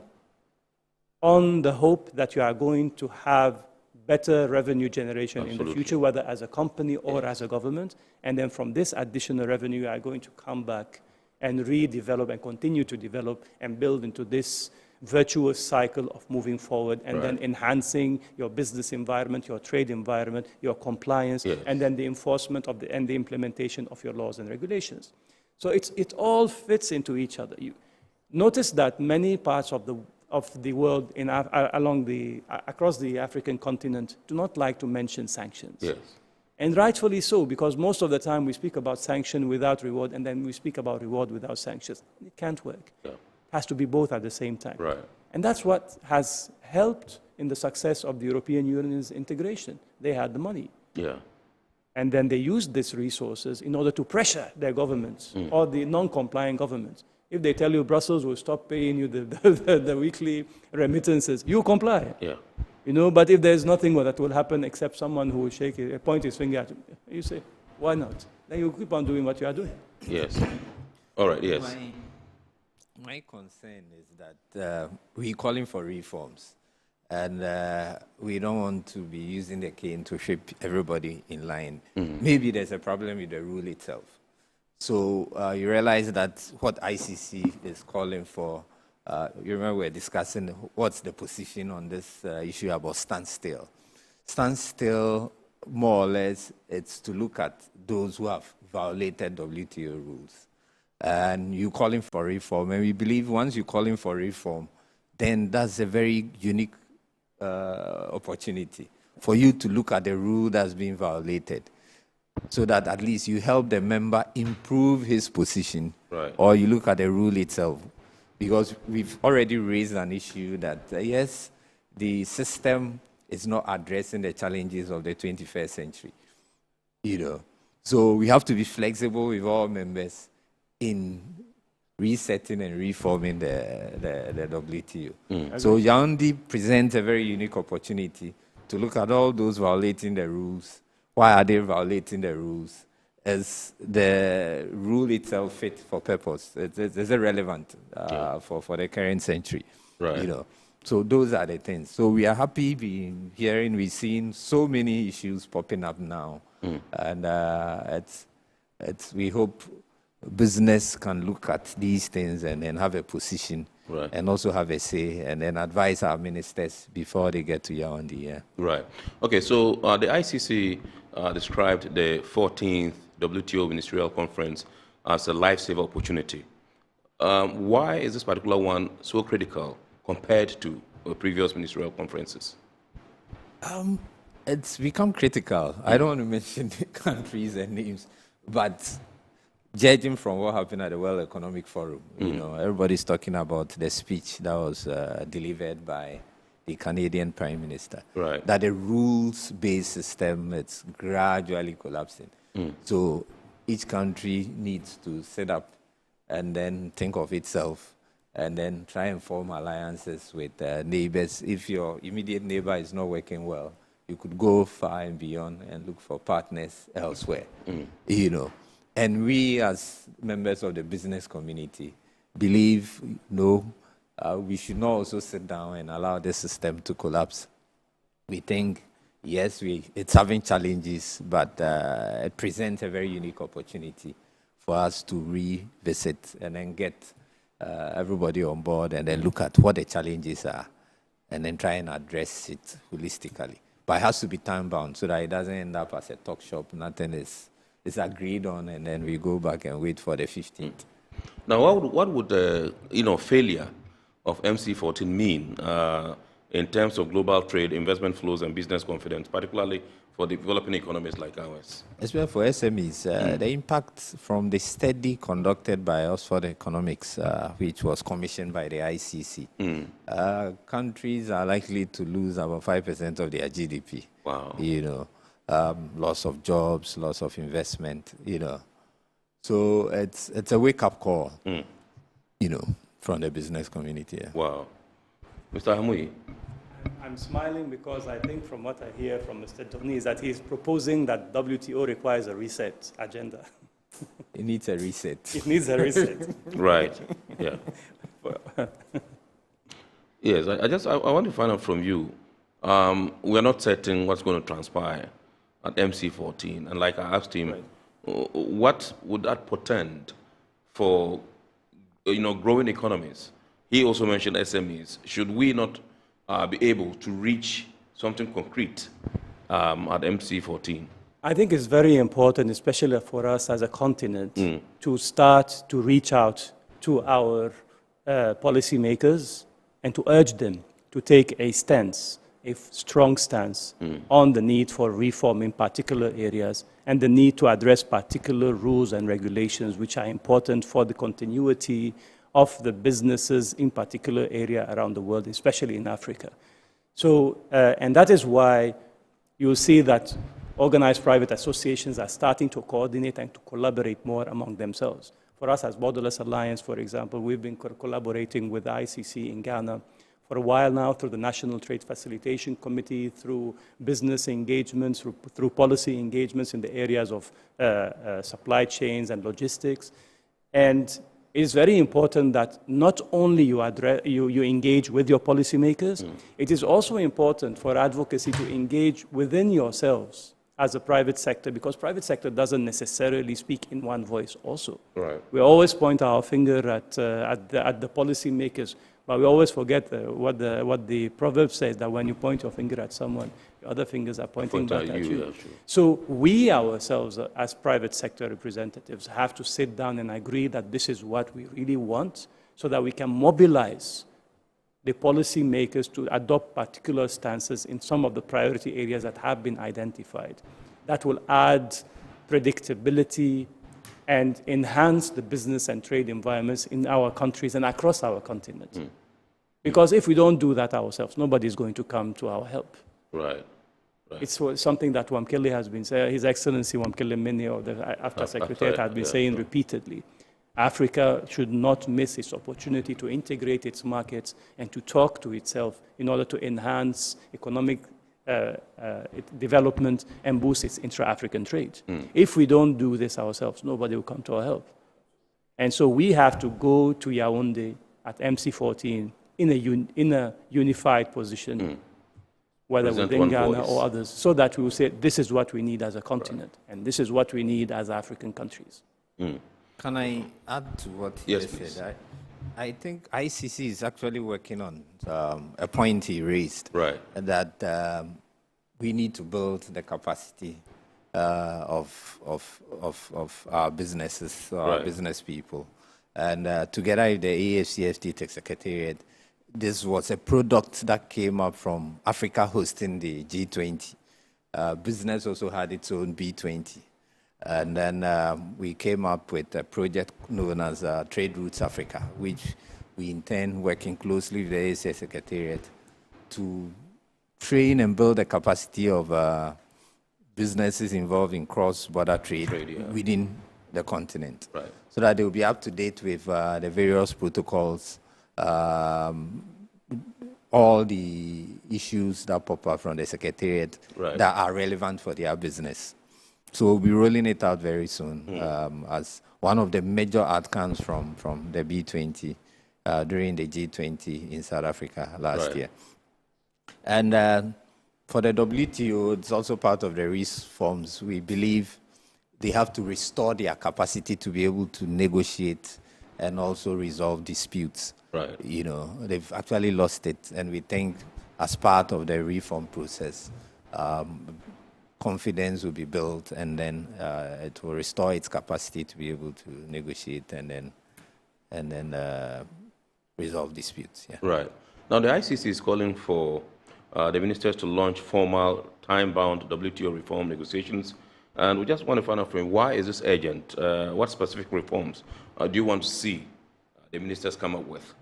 on the hope that you are going to have better revenue generation in the future, whether as a company or as a government. And then from this additional revenue, you are going to come back and redevelop and continue to develop and build into this virtuous cycle of moving forward and then enhancing your business environment, your trade environment, your compliance, and then the enforcement of and the implementation of your laws and regulations. So it all fits into each other. You notice that many parts of the world across the African continent do not like to mention sanctions. Yes. And rightfully so, because most of the time we speak about sanction without reward, and then we speak about reward without sanctions. It can't work. Yeah. Has to be both at the same time. Right. And that's what has helped in the success of the European Union's integration. They had the money. Yeah. And then they used these resources in order to pressure their governments or the non-compliant governments. If they tell you Brussels will stop paying you the weekly remittances, you comply. Yeah. You know, but if there's nothing that will happen except someone who will point his finger at you, you say, why not? Then you keep on doing what you are doing. Yes. All right, yes. My concern is that we're calling for reforms, and we don't want to be using the cane to shape everybody in line. Maybe there's a problem with the rule itself. So you realize that what ICC is calling for, you remember we were discussing what's the position on this issue about standstill. Standstill, more or less, it's to look at those who have violated WTO rules. And you're calling for reform. And we believe once you're calling for reform, then that's a very unique opportunity for you to look at the rule that's being violated, so that at least you help the member improve his position, or you look at the rule itself. Because we've already raised an issue that, yes, the system is not addressing the challenges of the 21st century. You know, so we have to be flexible with all members in resetting and reforming the WTO. So Yaoundé presents a very unique opportunity to look at all those violating the rules. Why are they violating the rules? Is the rule itself fit for purpose? Is it relevant for the current century? Right. You know, so those are the things. So we are happy being hearing, we've seen so many issues popping up now, and we hope business can look at these things and then have a position, and also have a say, and then advise our ministers before they get to Yaoundé. Yeah. Right. Okay. So the ICC described the 14th WTO Ministerial Conference as a lifesaver opportunity. Why is this particular one so critical compared to previous ministerial conferences? It's become critical. I don't want to mention the countries and names, but judging from what happened at the World Economic Forum, you know, everybody's talking about the speech that was delivered by the Canadian Prime Minister, that the rules-based system is gradually collapsing. So each country needs to set up and then think of itself and then try and form alliances with neighbors. If your immediate neighbor is not working well, you could go far and beyond and look for partners elsewhere, you know. And we as members of the business community believe, we should not also sit down and allow the system to collapse. We think, yes, it's having challenges, but it presents a very unique opportunity for us to revisit and then get everybody on board and then look at what the challenges are and then try and address it holistically. But it has to be time-bound so that it doesn't end up as a talk shop. Nothing is agreed on, and then we go back and wait for the 15th. Now, what would failure of MC14 mean in terms of global trade, investment flows, and business confidence, particularly for developing economies like ours? Especially for SMEs, the impact from the study conducted by Oxford Economics, which was commissioned by the ICC, countries are likely to lose about 5% of their GDP. Wow. You know, loss of jobs, loss of investment, you know. So it's a wake-up call, you know, from the business community. Yeah. Wow. Mr. Hamui? I'm smiling because I think from what I hear from Mr. Tony is that he's proposing that WTO requires a reset agenda. It needs a reset. It needs a reset. Right. Yeah. Yes, I want to find out from you. We're not certain what's going to transpire at MC14. And like I asked him, what would that portend for growing economies he also mentioned SMEs. Should we not be able to reach something concrete at MC14? I think it's very important, especially for us as a continent, to start to reach out to our policymakers and to urge them to take a stance, a strong stance on the need for reform in particular areas and the need to address particular rules and regulations which are important for the continuity of the businesses in particular area around the world, especially in Africa. So, and that is why you'll see that organized private associations are starting to coordinate and to collaborate more among themselves. For us as Borderless Alliance, for example, we've been collaborating with the ICC in Ghana for a while now through the National Trade Facilitation Committee, through business engagements, through policy engagements in the areas of supply chains and logistics. And it's very important that not only you engage with your policymakers, it is also important for advocacy to engage within yourselves as a private sector, because private sector doesn't necessarily speak in one voice also. Right. We always point our finger at the policymakers, but we always forget what the proverb says, that when you point your finger at someone, the other fingers are pointing back at you. So we ourselves, as private sector representatives, have to sit down and agree that this is what we really want, so that we can mobilize the policymakers to adopt particular stances in some of the priority areas that have been identified. That will add predictability and enhance the business and trade environments in our countries and across our continent. Because if we don't do that ourselves, nobody is going to come to our help. Right. It's something that Wamkele has been saying, His Excellency Wamkele Mene, or the AFTA Secretariat, has been saying repeatedly. Africa should not miss its opportunity to integrate its markets and to talk to itself in order to enhance economic development and boost its intra-African trade. If we don't do this ourselves, nobody will come to our help. And so we have to go to Yaoundé at MC14 in a unified position, whether within Ghana or others, so that we will say, this is what we need as a continent, and this is what we need as African countries. Can I add to what he said? I think ICC is actually working on a point he raised, that we need to build the capacity of our businesses, our business people. And together with the AFCFTA Secretariat, this was a product that came up from Africa hosting the G20. Business also had its own B20. And then we came up with a project known as Trade Routes Africa, which we intend working closely with the ASA Secretariat to train and build the capacity of businesses involved in cross-border trade within the continent, so that they will be up to date with the various protocols, all the issues that pop up from the Secretariat that are relevant for their business. So we'll be rolling it out very soon as one of the major outcomes from the B20 during the G20 in South Africa last year. And for the WTO, it's also part of the reforms. We believe they have to restore their capacity to be able to negotiate and also resolve disputes. You know, they've actually lost it, and we think as part of the reform process, confidence will be built, and then it will restore its capacity to be able to negotiate and then resolve disputes. Right. Now the ICC is calling for the ministers to launch formal, time-bound WTO reform negotiations, and we just want to find out from you, why is this urgent? What specific reforms do you want to see the ministers come up with?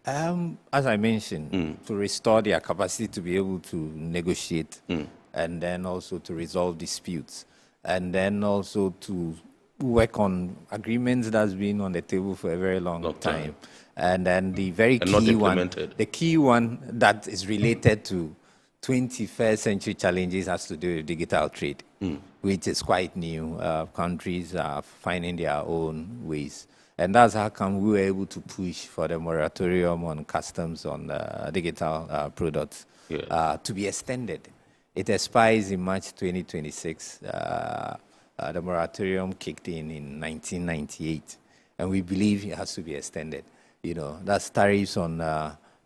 As I mentioned, to restore their capacity to be able to negotiate, and then also to resolve disputes, and then also to work on agreements that's been on the table for a very long time. And then the very key one, the key one that is related to 21st century challenges has to do with digital trade, which is quite new. Countries are finding their own ways. And that's how come we were able to push for the moratorium on customs on digital products to be extended. It expires in March 2026. The moratorium kicked in 1998, and we believe it has to be extended. You know, that's tariffs on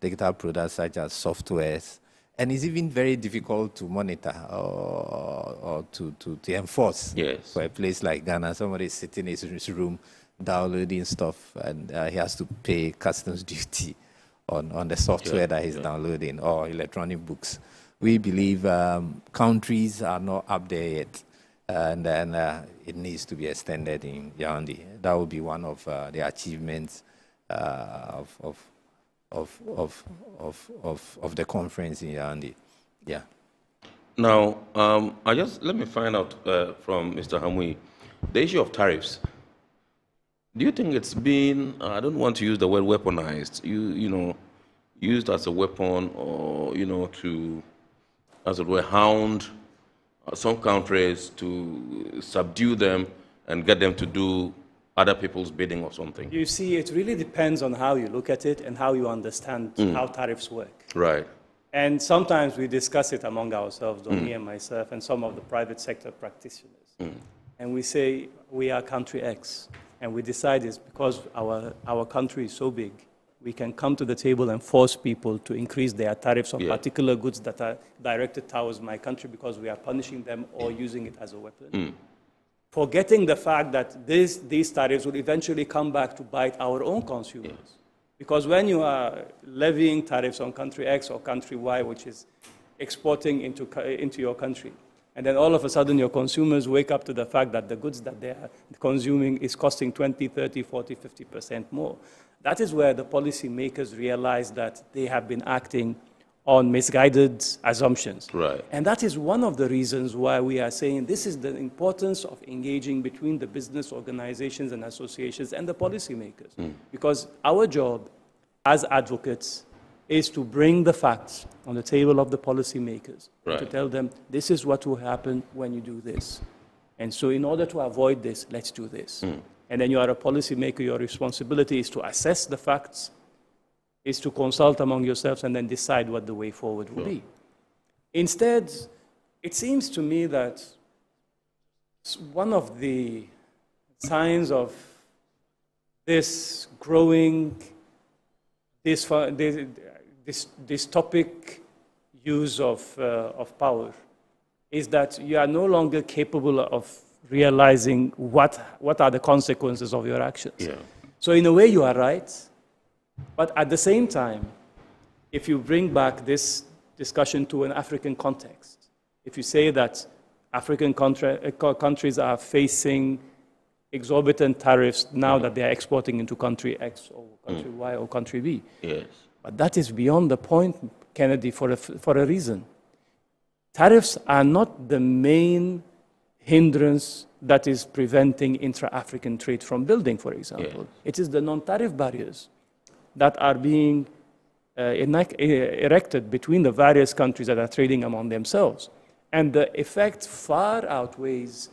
digital products such as softwares. And it's even very difficult to monitor or to enforce. Yes. For a place like Ghana, somebody is sitting in his room downloading stuff, and he has to pay customs duty on the software that he's downloading, or electronic books. We believe countries are not up there yet, and then it needs to be extended in Yaoundé. That will be one of the achievements of the conference in Yaoundé. Yeah. Now, let me find out from Mr. Hamwi, the issue of tariffs. Do you think it's been, I don't want to use the word weaponized, you know, used as a weapon, or, you know, to, as it were, hound some countries to subdue them and get them to do other people's bidding or something? You see, it really depends on how you look at it and how you understand how tariffs work. Right. And sometimes we discuss it among ourselves, me and myself and some of the private sector practitioners. And we say, we are country X. And we decide it's because our country is so big, we can come to the table and force people to increase their tariffs on particular goods that are directed towards my country because we are punishing them or using it as a weapon. Forgetting the fact that these tariffs will eventually come back to bite our own consumers. Because when you are levying tariffs on country X or country Y, which is exporting into your country, and then all of a sudden your consumers wake up to the fact that the goods that they are consuming is costing 20, 30, 40, 50% more. That is where the policymakers realize that they have been acting on misguided assumptions. Right. And that is one of the reasons why we are saying this is the importance of engaging between the business organizations and associations and the policymakers. Because our job as advocates is to bring the facts on the table of the policymakers, to tell them this is what will happen when you do this. And so in order to avoid this, let's do this. And then you are a policymaker, your responsibility is to assess the facts, is to consult among yourselves and then decide what the way forward will be. Instead, it seems to me that one of the signs of this growing dystopic use of power is that you are no longer capable of realizing what are the consequences of your actions. So in a way you are right, but at the same time, if you bring back this discussion to an African context, if you say that African countries are facing exorbitant tariffs now that they are exporting into country X or country Y or country B. But that is beyond the point, Kennedy, for a reason. Tariffs are not the main hindrance that is preventing intra-African trade from building, for example. It is the non-tariff barriers that are being erected between the various countries that are trading among themselves. And the effect far outweighs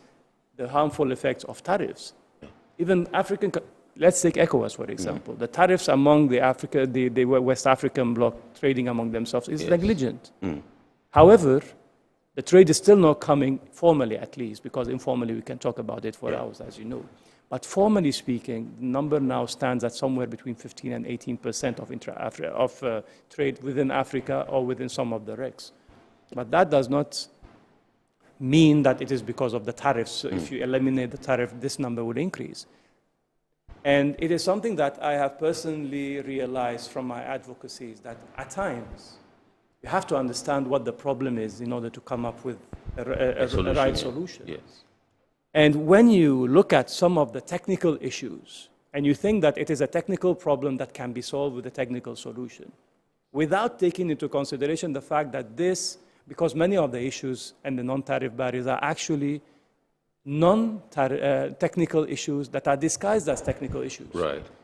the harmful effects of tariffs. Even African, let's take ECOWAS, for example. The tariffs among the West African bloc trading among themselves is negligent. However, the trade is still not coming, formally at least, because informally we can talk about it for hours, as you know. But formally speaking, the number now stands at somewhere between 15 and 18% of trade within Africa or within some of the RECs. But that does not mean that it is because of the tariffs. So if you eliminate the tariff, this number will increase. And it is something that I have personally realized from my advocacy is that at times, you have to understand what the problem is in order to come up with a right solution. And when you look at some of the technical issues, and you think that it is a technical problem that can be solved with a technical solution, without taking into consideration the fact that this, because many of the issues and the non-tariff barriers are actually non-technical issues that are disguised as technical issues.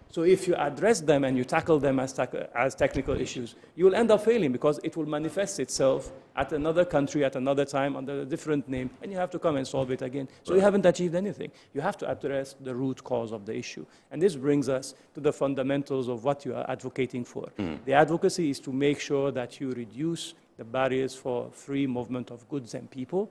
So if you address them and you tackle them as technical issues, you will end up failing because it will manifest itself at another country at another time under a different name, and you have to come and solve it again. So you haven't achieved anything. You have to address the root cause of the issue. And this brings us to the fundamentals of what you are advocating for. The advocacy is to make sure that you reduce the barriers for free movement of goods and people.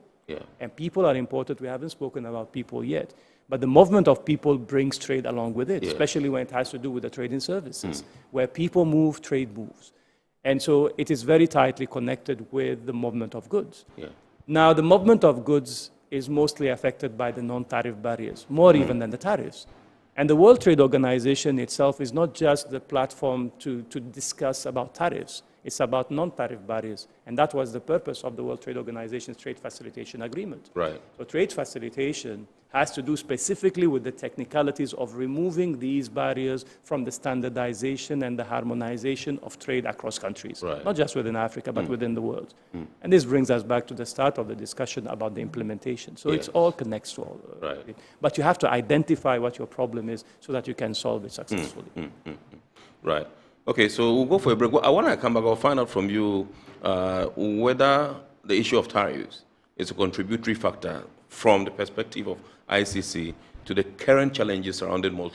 And people are important. We haven't spoken about people yet. But the movement of people brings trade along with it, especially when it has to do with the trade in services. Where people move, trade moves. And so it is very tightly connected with the movement of goods. Now, the movement of goods is mostly affected by the non-tariff barriers, more even than the tariffs. And the World Trade Organization itself is not just the platform to discuss about tariffs. It's about non-tariff barriers. And that was the purpose of the World Trade Organization's Trade Facilitation Agreement. Right. So trade facilitation has to do specifically with the technicalities of removing these barriers from the standardization and the harmonization of trade across countries, not just within Africa, but within the world. And this brings us back to the start of the discussion about the implementation. So it's all connects to all. But you have to identify what your problem is so that you can solve it successfully. Right. Okay, so we'll go for a break. I want to come back. I'll find out from you whether the issue of tariffs is a contributory factor from the perspective of ICC to the current challenges surrounding I'm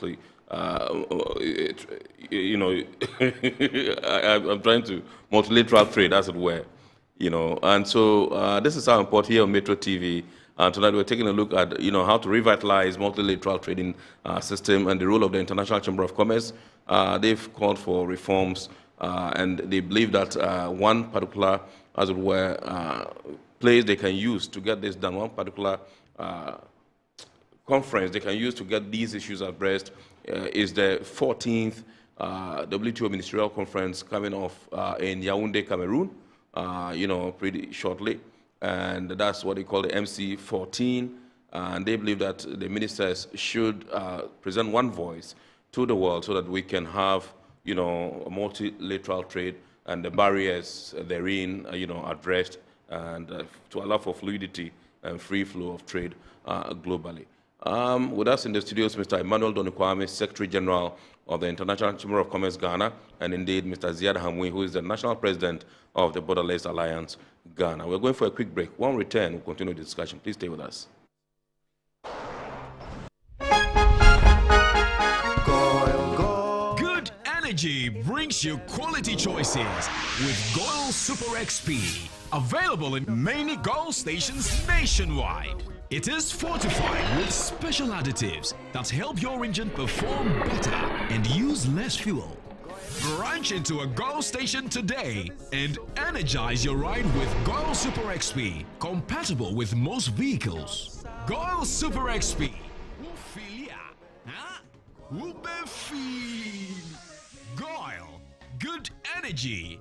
trying to multilateral trade, as it were, And so this is our report here on Metro TV. Tonight we're taking a look at, how to revitalize multilateral trading system and the role of the International Chamber of Commerce. They've called for reforms, and they believe that one particular, as it were, place they can use to get this done, one particular conference they can use to get these issues addressed is the 14th WTO Ministerial Conference coming off in Yaoundé, Cameroon, pretty shortly. And that's what they call the MC14. And they believe that the ministers should present one voice to the world so that we can have, a multilateral trade and the barriers therein, addressed and to allow for fluidity and free flow of trade globally. With us in the studios, Mr. Emmanuel Donikwame, Secretary General of the International Chamber of Commerce, Ghana, and indeed Mr. Ziad Hamwi, who is the National President of the Borderless Alliance, Ghana. We're going for a quick break. When we return, we'll continue the discussion. Please stay with us. Good energy brings you quality choices with Goil Super XP. Available in many Goil stations nationwide. It is fortified with special additives that help your engine perform better and use less fuel. Branch into a Goil station today and energize your ride with Goil Super XP, compatible with most vehicles. Goil Super XP. Goil. Good energy.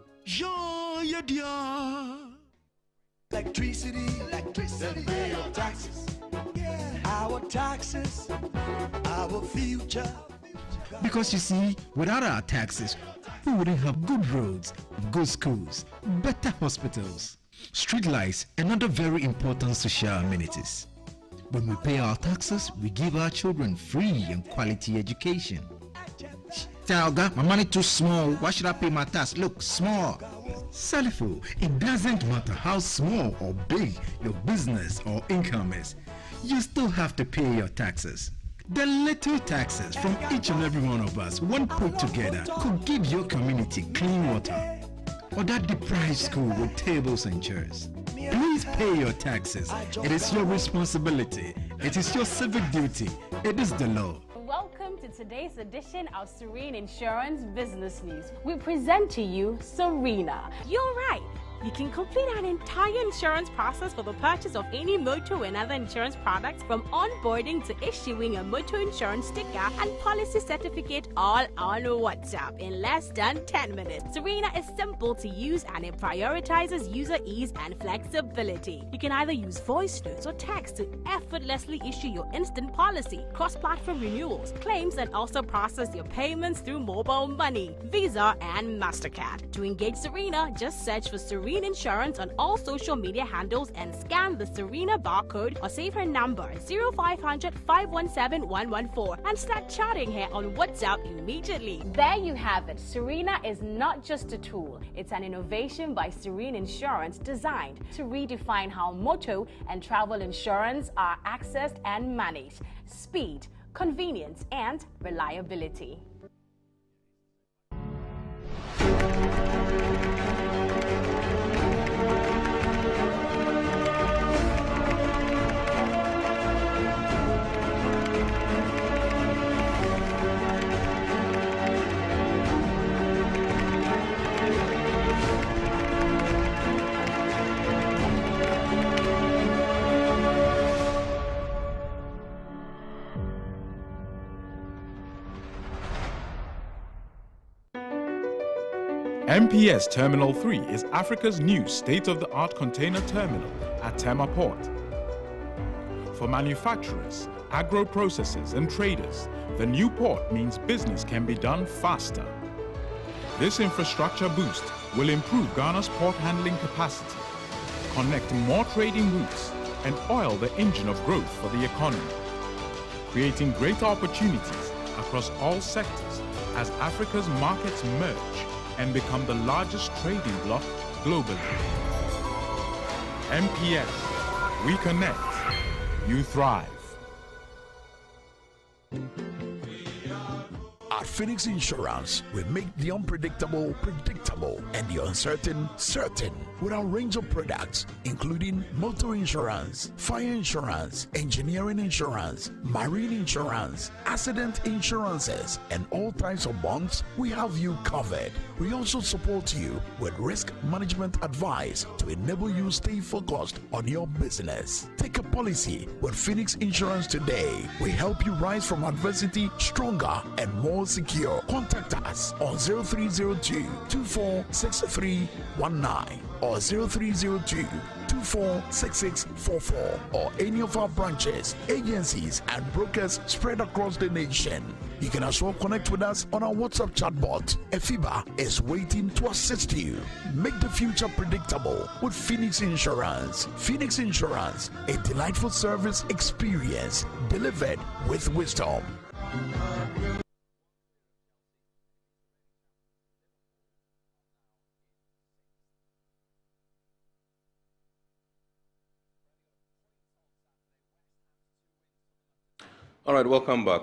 Electricity, then pay your taxes. Our taxes, our future. Because you see, without our taxes, we wouldn't have good roads, good schools, better hospitals, street lights, and other very important social amenities. When we pay our taxes, we give our children free and quality education. Talga, my money too small. Why should I pay my tax? Look, small. Salifo, it doesn't matter how small or big your business or income is. You still have to pay your taxes. The little taxes from each and every one of us, when put together, could give your community clean water or that deprived school with tables and chairs. Please pay your taxes. It is your responsibility. It is your civic duty. It is the law. Welcome to today's edition of Serene Insurance Business News. We present to you Serena. You're right. You can complete an entire insurance process for the purchase of any motor and other insurance products, from onboarding to issuing a motor insurance sticker and policy certificate, all on WhatsApp in less than 10 minutes. Serena is simple to use and it prioritizes user ease and flexibility. You can either use voice notes or text to effortlessly issue your instant policy, cross-platform renewals, claims, and also process your payments through mobile money, Visa, and MasterCard. To engage Serena, just search for Serena Insurance on all social media handles and scan the Serena barcode or save her number 0500 517 114 and start chatting her on WhatsApp immediately. There you have it. Serena is not just a tool, it's an innovation by Serene Insurance designed to redefine how motor and travel insurance are accessed and managed. Speed, convenience, and reliability. MPS Terminal 3 is Africa's new state-of-the-art container terminal at Tema Port. For manufacturers, agro-processors and traders, the new port means business can be done faster. This infrastructure boost will improve Ghana's port handling capacity, connect more trading routes, and oil the engine of growth for the economy, creating greater opportunities across all sectors as Africa's markets merge and become the largest trading bloc globally. MPS, we connect, you thrive. At Phoenix Insurance, we make the unpredictable predictable and the uncertain certain with our range of products, including motor insurance, fire insurance, engineering insurance, marine insurance, accident insurances, and all types of bonds. We have you covered. We also support you with risk management advice to enable you stay focused on your business. Take a policy with Phoenix Insurance today. We help you rise from adversity stronger and more secure. Contact us on 0302-246319 or 0302-246644 or any of our branches, agencies, and brokers spread across the nation. You can as well connect with us on our WhatsApp chatbot. Efiba is waiting to assist you. Make the future predictable with Phoenix Insurance. Phoenix Insurance, a delightful service experience delivered with wisdom. All right, welcome back.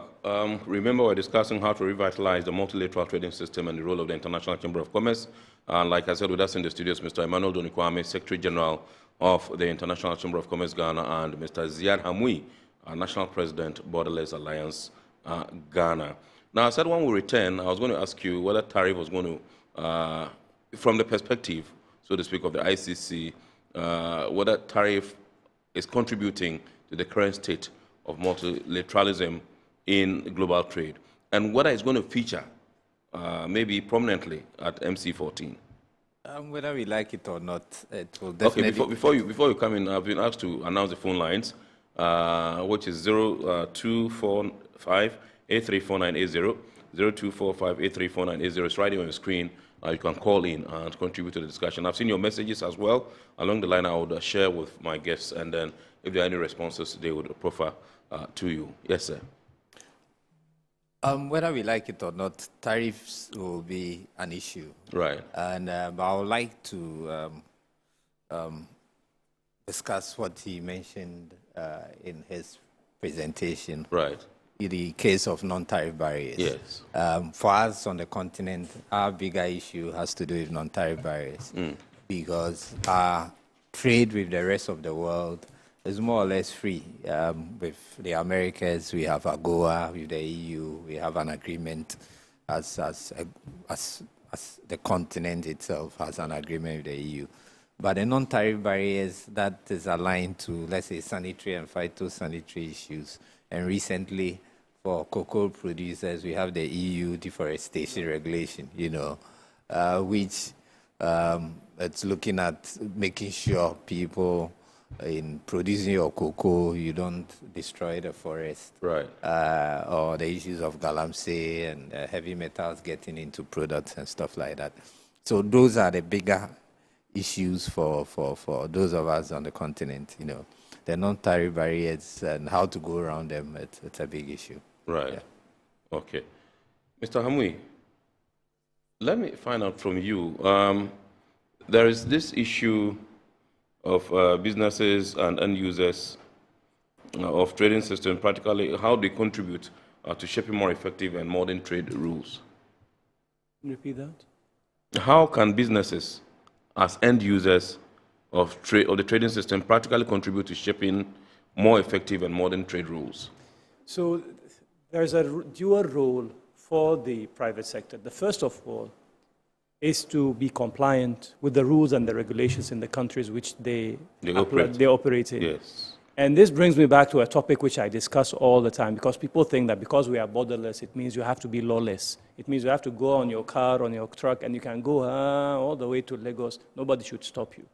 Remember, we're discussing how to revitalize the multilateral trading system and the role of the International Chamber of Commerce. And like I said, with us in the studios, Mr. Emmanuel Donikwame, Secretary General of the International Chamber of Commerce Ghana, and Mr. Ziad Hamui, National President, Borderless Alliance Ghana. Now, I said when we return, I was going to ask you whether tariff was going to, from the perspective, so to speak, of the ICC, whether tariff is contributing to the current state of multilateralism in global trade, and whether it's going to feature maybe prominently at MC14. Whether we like it or not, it will definitely... Okay, before you come in, I've been asked to announce the phone lines, which is 0245-834980, 0245-834980. It's right on your screen. You can call in and contribute to the discussion. I've seen your messages as well. Along the line, I would share with my guests, and then if there are any responses, they would proffer to you. Yes, sir. Whether we like it or not, tariffs will be an issue. Right. And I would like to discuss what he mentioned in his presentation. Right. In the case of non-tariff barriers. Yes. For us on the continent, our bigger issue has to do with non-tariff barriers because our trade with the rest of the world is more or less free. With the Americas, we have AGOA. With the EU, we have an agreement as the continent itself has an agreement with the EU. But the non-tariff barriers, that is aligned to, let's say, sanitary and phytosanitary issues. And recently, for cocoa producers, we have the EU deforestation regulation, which it's looking at making sure people in producing your cocoa, you don't destroy the forest. Right. Or the issues of galamsey and heavy metals getting into products and stuff like that. So those are the bigger issues for those of us on the continent, The non-tariff barriers and how to go around them, it's a big issue. Right. Yeah. Okay. Mr. Hamui, let me find out from you. There is this issue of businesses and end users of trading system, practically how they contribute to shaping more effective and modern trade rules. Repeat that. How can businesses, as end users of the trading system, practically contribute to shaping more effective and modern trade rules? So there's a dual role for the private sector. The first of all is to be compliant with the rules and the regulations in the countries which they operate in. Yes. And this brings me back to a topic which I discuss all the time, because people think that because we are borderless, it means you have to be lawless. It means you have to go on your car, on your truck, and you can go all the way to Lagos. Nobody should stop you.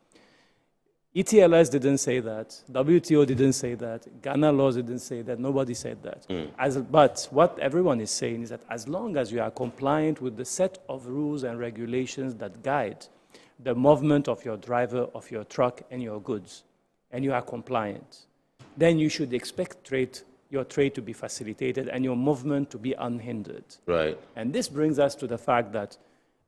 ETLS didn't say that. WTO didn't say that. Ghana laws didn't say that. Nobody said that. But what everyone is saying is that as long as you are compliant with the set of rules and regulations that guide the movement of your driver, of your truck, and your goods, and you are compliant, then you should expect your trade to be facilitated and your movement to be unhindered. Right. And this brings us to the fact that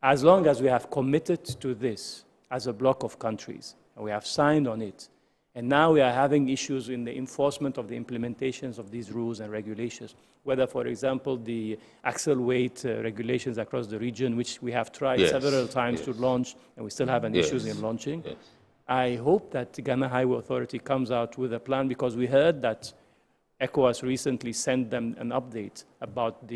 as long as we have committed to this as a block of countries, and we have signed on it, and now we are having issues in the enforcement of the implementations of these rules and regulations, whether, for example, the axle weight regulations across the region, which we have tried several times to launch, and we still have issues in launching. I hope that the Ghana Highway Authority comes out with a plan, because we heard that ECOWAS recently sent them an update about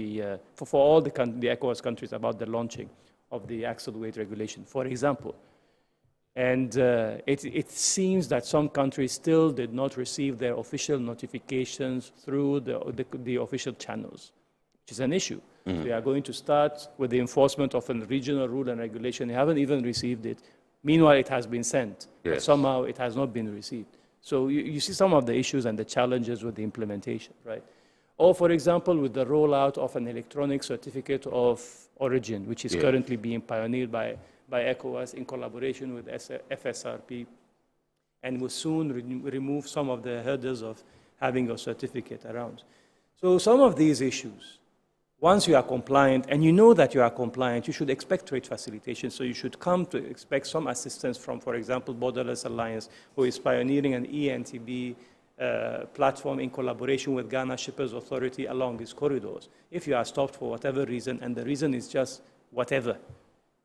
for all the ECOWAS countries about the launching of the axle weight regulation, for example. And it seems that some countries still did not receive their official notifications through the official channels, which is an issue. We are going to start with the enforcement of a regional rule and regulation. They haven't even received it. Meanwhile, it has been sent. But somehow it has not been received. So you see some of the issues and the challenges with the implementation, right? Or, for example, with the rollout of an electronic certificate of origin, which is currently being pioneered by ECOWAS in collaboration with FSRP, and will soon remove some of the hurdles of having a certificate around. So some of these issues, once you are compliant, and you know that you are compliant, you should expect trade facilitation. So you should come to expect some assistance from, for example, Borderless Alliance, who is pioneering an ENTB platform in collaboration with Ghana Shippers Authority along these corridors. If you are stopped for whatever reason, and the reason is just whatever,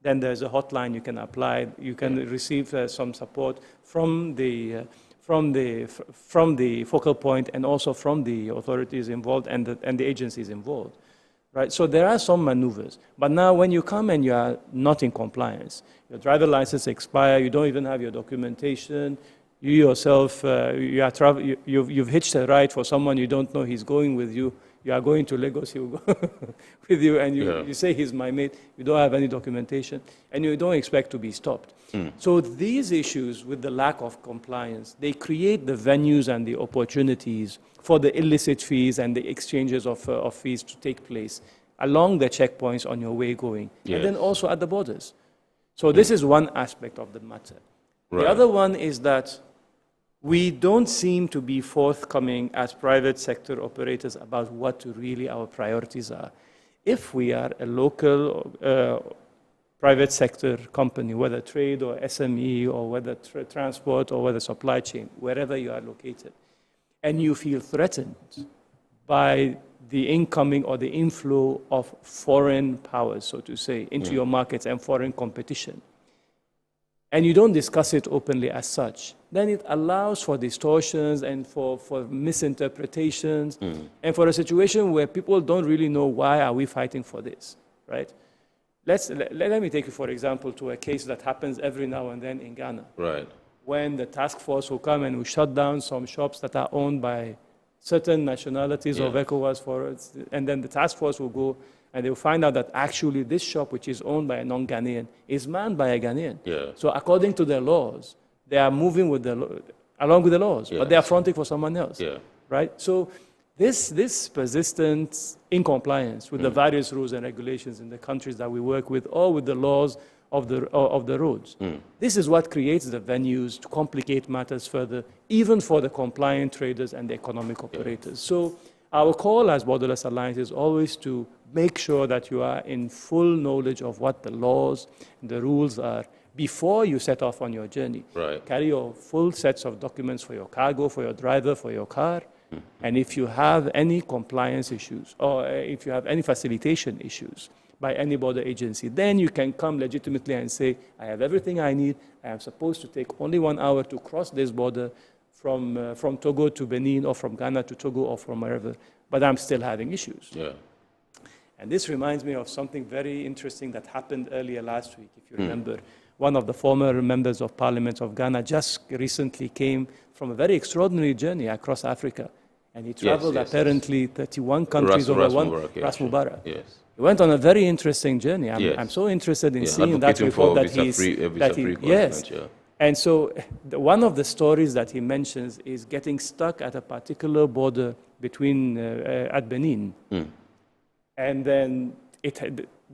then there's a hotline you can apply. You can receive some support from the focal point, and also from the authorities involved and the agencies involved. Right? So there are some maneuvers. But now when you come and you are not in compliance, your driver license expires, you don't even have your documentation, you yourself, you've hitched a ride for someone you don't know, he's going with you, you are going to Lagos, he will go with you, and you say he's my mate, you don't have any documentation, and you don't expect to be stopped. So these issues with the lack of compliance, they create the venues and the opportunities for the illicit fees and the exchanges of fees to take place along the checkpoints on your way going, and then also at the borders. So this is one aspect of the matter. Right. The other one is that we don't seem to be forthcoming as private sector operators about what really our priorities are. If we are a local private sector company, whether trade or SME or whether transport or whether supply chain, wherever you are located, and you feel threatened by the incoming or the inflow of foreign powers, so to say, into your markets and foreign competition, and you don't discuss it openly as such, then it allows for distortions and for misinterpretations, and for a situation where people don't really know why are we fighting for this, right? Let me take you, for example, to a case that happens every now and then in Ghana. Right. When the task force will come and will shut down some shops that are owned by certain nationalities of ECOWAS, and then the task force will go and they will find out that actually this shop, which is owned by a non-Ghanaian, is manned by a Ghanaian. So according to their laws, they are moving along with the laws, but they are fronting for someone else, right? So this persistent incompliance with the various rules and regulations in the countries that we work with, or with the laws of the roads, this is what creates the venues to complicate matters further, even for the compliant traders and the economic operators. So our call as Borderless Alliance is always to make sure that you are in full knowledge of what the laws and the rules are before you set off on your journey. Right. Carry your full sets of documents for your cargo, for your driver, for your car. And if you have any compliance issues, or if you have any facilitation issues by any border agency, then you can come legitimately and say, I have everything I need. I am supposed to take only 1 hour to cross this border from Togo to Benin, or from Ghana to Togo, or from wherever, but I'm still having issues. And this reminds me of something very interesting that happened earlier last week, if you remember. One of the former members of Parliament of Ghana just recently came from a very extraordinary journey across Africa. And he traveled apparently 31 countries over one. Ras Mubarak. Yes. He went on a very interesting journey. I'm so interested in seeing that report that yes. And so one of the stories that he mentions is getting stuck at a particular border between at Benin. And then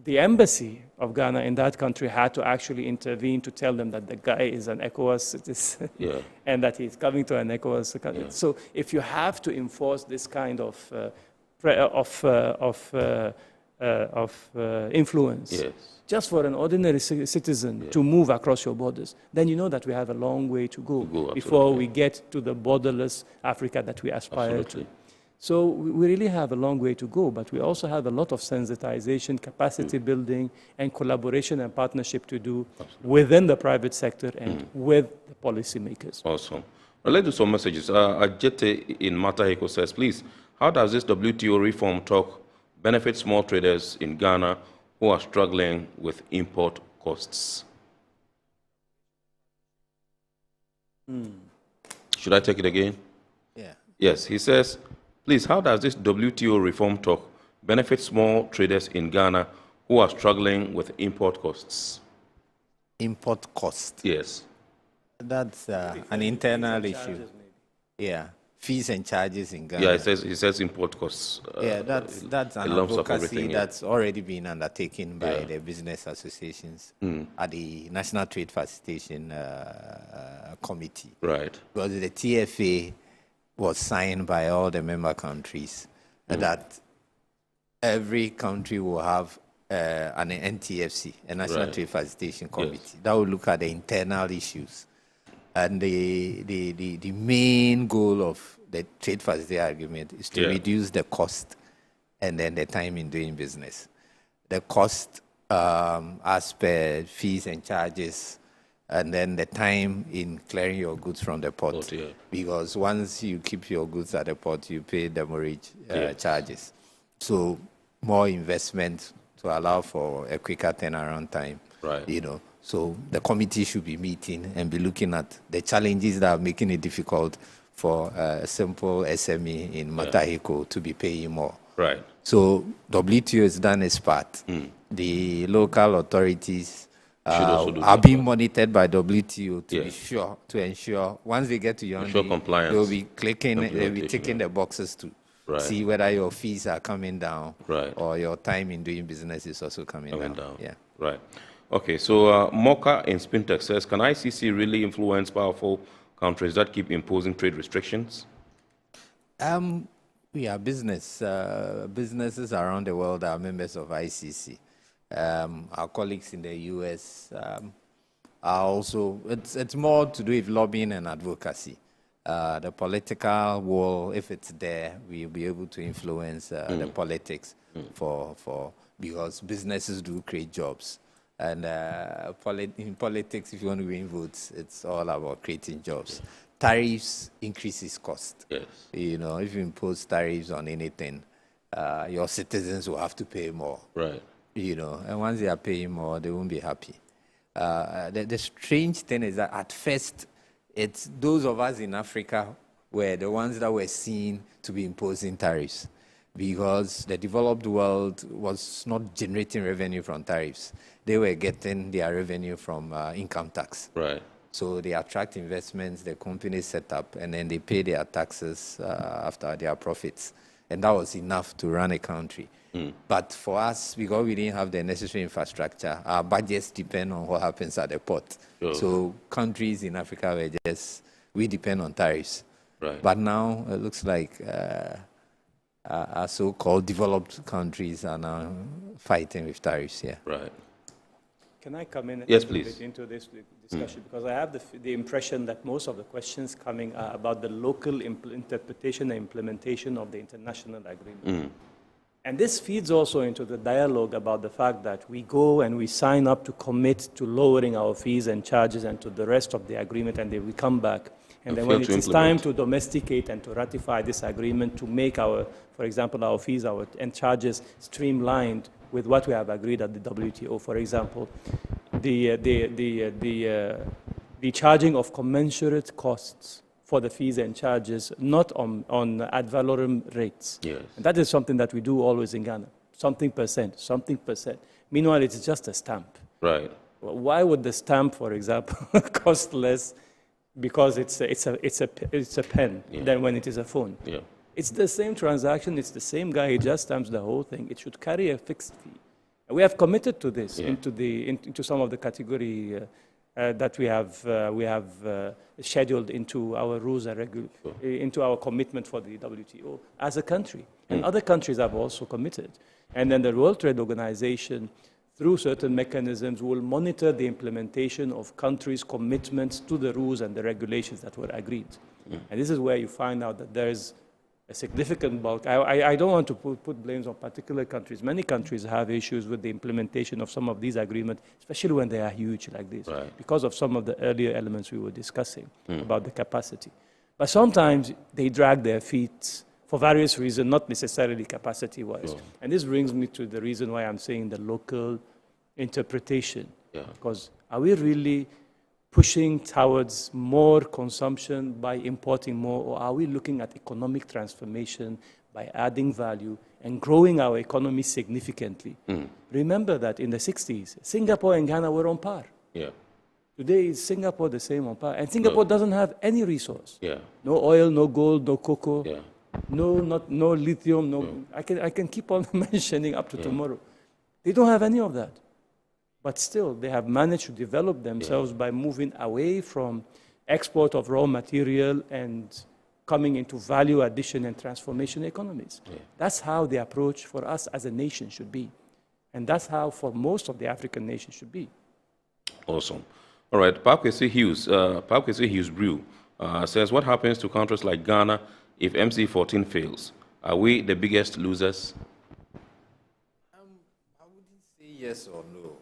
the embassy of Ghana in that country had to actually intervene to tell them that the guy is an ECOWAS citizen and that he's coming to an ECOWAS country. So if you have to enforce this kind of influence just for an ordinary citizen to move across your borders, then you know that we have a long way to go before we get to the borderless Africa that we aspire to. So we really have a long way to go, but we also have a lot of sensitization, capacity building, and collaboration and partnership to do within the private sector and with the policymakers. Awesome. Well, let's do some messages. Ajete in Mataheko says, please, how does this WTO reform talk benefit small traders in Ghana who are struggling with import costs? Should I take it again? Yeah. Yes, he says, please, how does this WTO reform talk benefit small traders in Ghana who are struggling with import costs? Import cost? Yes. That's an internal issue. Yeah. Fees and charges in Ghana. Yeah, he says import costs. Yeah, that's an advocacy that's already been undertaken by the business associations at the National Trade Facilitation Committee. Right. Because the TFA was signed by all the member countries that every country will have an NTFC, a National Trade Facilitation Committee, that will look at the internal issues. And the main goal of the trade facility agreement is to reduce the cost and then the time in doing business. The cost as per fees and charges, and then the time in clearing your goods from the port. Because once you keep your goods at the port, you pay demurrage charges. So more investment to allow for a quicker turnaround time. Right. You know, so the committee should be meeting and be looking at the challenges that are making it difficult for a simple SME in Mataheko to be paying more. Right. So WTO has done its part. The local authorities are being monitored by WTO to be sure, to ensure once they get to Yaoundé, they'll be clicking, they'll be ticking the boxes to see whether your fees are coming down or your time in doing business is also coming down. Yeah. Right. Okay, so Mocha in Spintex says, can ICC really influence powerful countries that keep imposing trade restrictions? We are business. Businesses around the world are members of ICC. Our colleagues in the US are also, it's more to do with lobbying and advocacy. The political will, if it's there, we'll be able to influence the politics because businesses do create jobs. And in politics, if you want to win votes, it's all about creating jobs. Tariffs increases cost. Yes. You know, if you impose tariffs on anything, your citizens will have to pay more. Right. You know, and once they are paying more, they won't be happy. The strange thing is that at first, it's those of us in Africa were the ones that were seen to be imposing tariffs because the developed world was not generating revenue from tariffs. They were getting their revenue from income tax. Right. So they attract investments, the companies set up, and then they pay their taxes after their profits. And that was enough to run a country. But for us, because we didn't have the necessary infrastructure, our budgets depend on what happens at the port. Sure. So countries in Africa were we depend on tariffs. Right. But now it looks like our so-called developed countries are now fighting with tariffs. Yeah. Right. Can I come in yes, a please. bit into this discussion? Because I have the impression that most of the questions coming are about the local interpretation and implementation of the international agreement. And this feeds also into the dialogue about the fact that we go and we sign up to commit to lowering our fees and charges and to the rest of the agreement, and then we come back. And then when it is time to domesticate and to ratify this agreement, to make our, for example, our fees and charges streamlined with what we have agreed at the WTO. For example, the charging of commensurate costs for the fees and charges, not on ad valorem rates. Yes. And that is something that we do always in Ghana, something percent. Meanwhile, it's just a stamp. Right. Well, why would the stamp, for example, cost less because it's a pen than when it is a phone? Yeah. It's the same transaction, it's the same guy, he just stamps the whole thing. It should carry a fixed fee. And we have committed to this into some of the category that we have scheduled into our rules and into our commitment for the WTO as a country. And other countries have also committed. And then the World Trade Organization, through certain mechanisms, will monitor the implementation of countries' commitments to the rules and the regulations that were agreed. And this is where you find out that there is a significant bulk. I don't want to put blames on particular countries. Many countries have issues with the implementation of some of these agreements, especially when they are huge like this, because of some of the earlier elements we were discussing about the capacity. But sometimes they drag their feet for various reasons, not necessarily capacity-wise. And this brings me to the reason why I'm saying the local interpretation. Because are we really pushing towards more consumption by importing more, or are we looking at economic transformation by adding value and growing our economy significantly? Remember that in the 60s, Singapore and Ghana were on par. Today, is Singapore the same on par? And Singapore doesn't have any resource. No oil, no gold, no cocoa, no lithium, I can keep on mentioning up to tomorrow. They don't have any of that. But still, they have managed to develop themselves by moving away from export of raw material and coming into value addition and transformation economies. That's how the approach for us as a nation should be. And that's how for most of the African nations should be. Awesome. All right, Pakwesi Hughes Brew says, what happens to countries like Ghana if MC14 fails? Are we the biggest losers? I wouldn't say yes or no.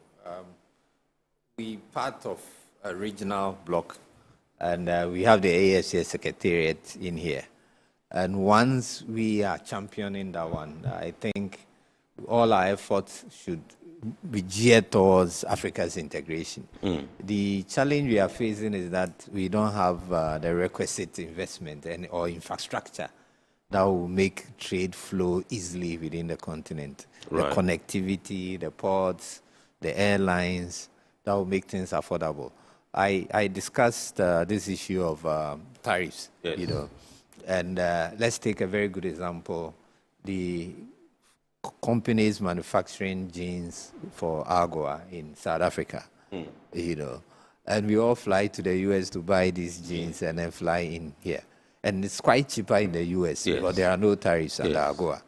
We part of a regional bloc, and we have the ASA Secretariat in here. And once we are championing that one, I think all our efforts should be geared towards Africa's integration. The challenge we are facing is that we don't have the requisite investment or infrastructure that will make trade flow easily within the continent. The connectivity, the ports, the airlines, that will make things affordable. I discussed this issue of tariffs, you know, and let's take a very good example. The companies manufacturing jeans for AGOA in South Africa, you know, and we all fly to the US to buy these jeans and then fly in here. And it's quite cheaper in the US because there are no tariffs under AGOA.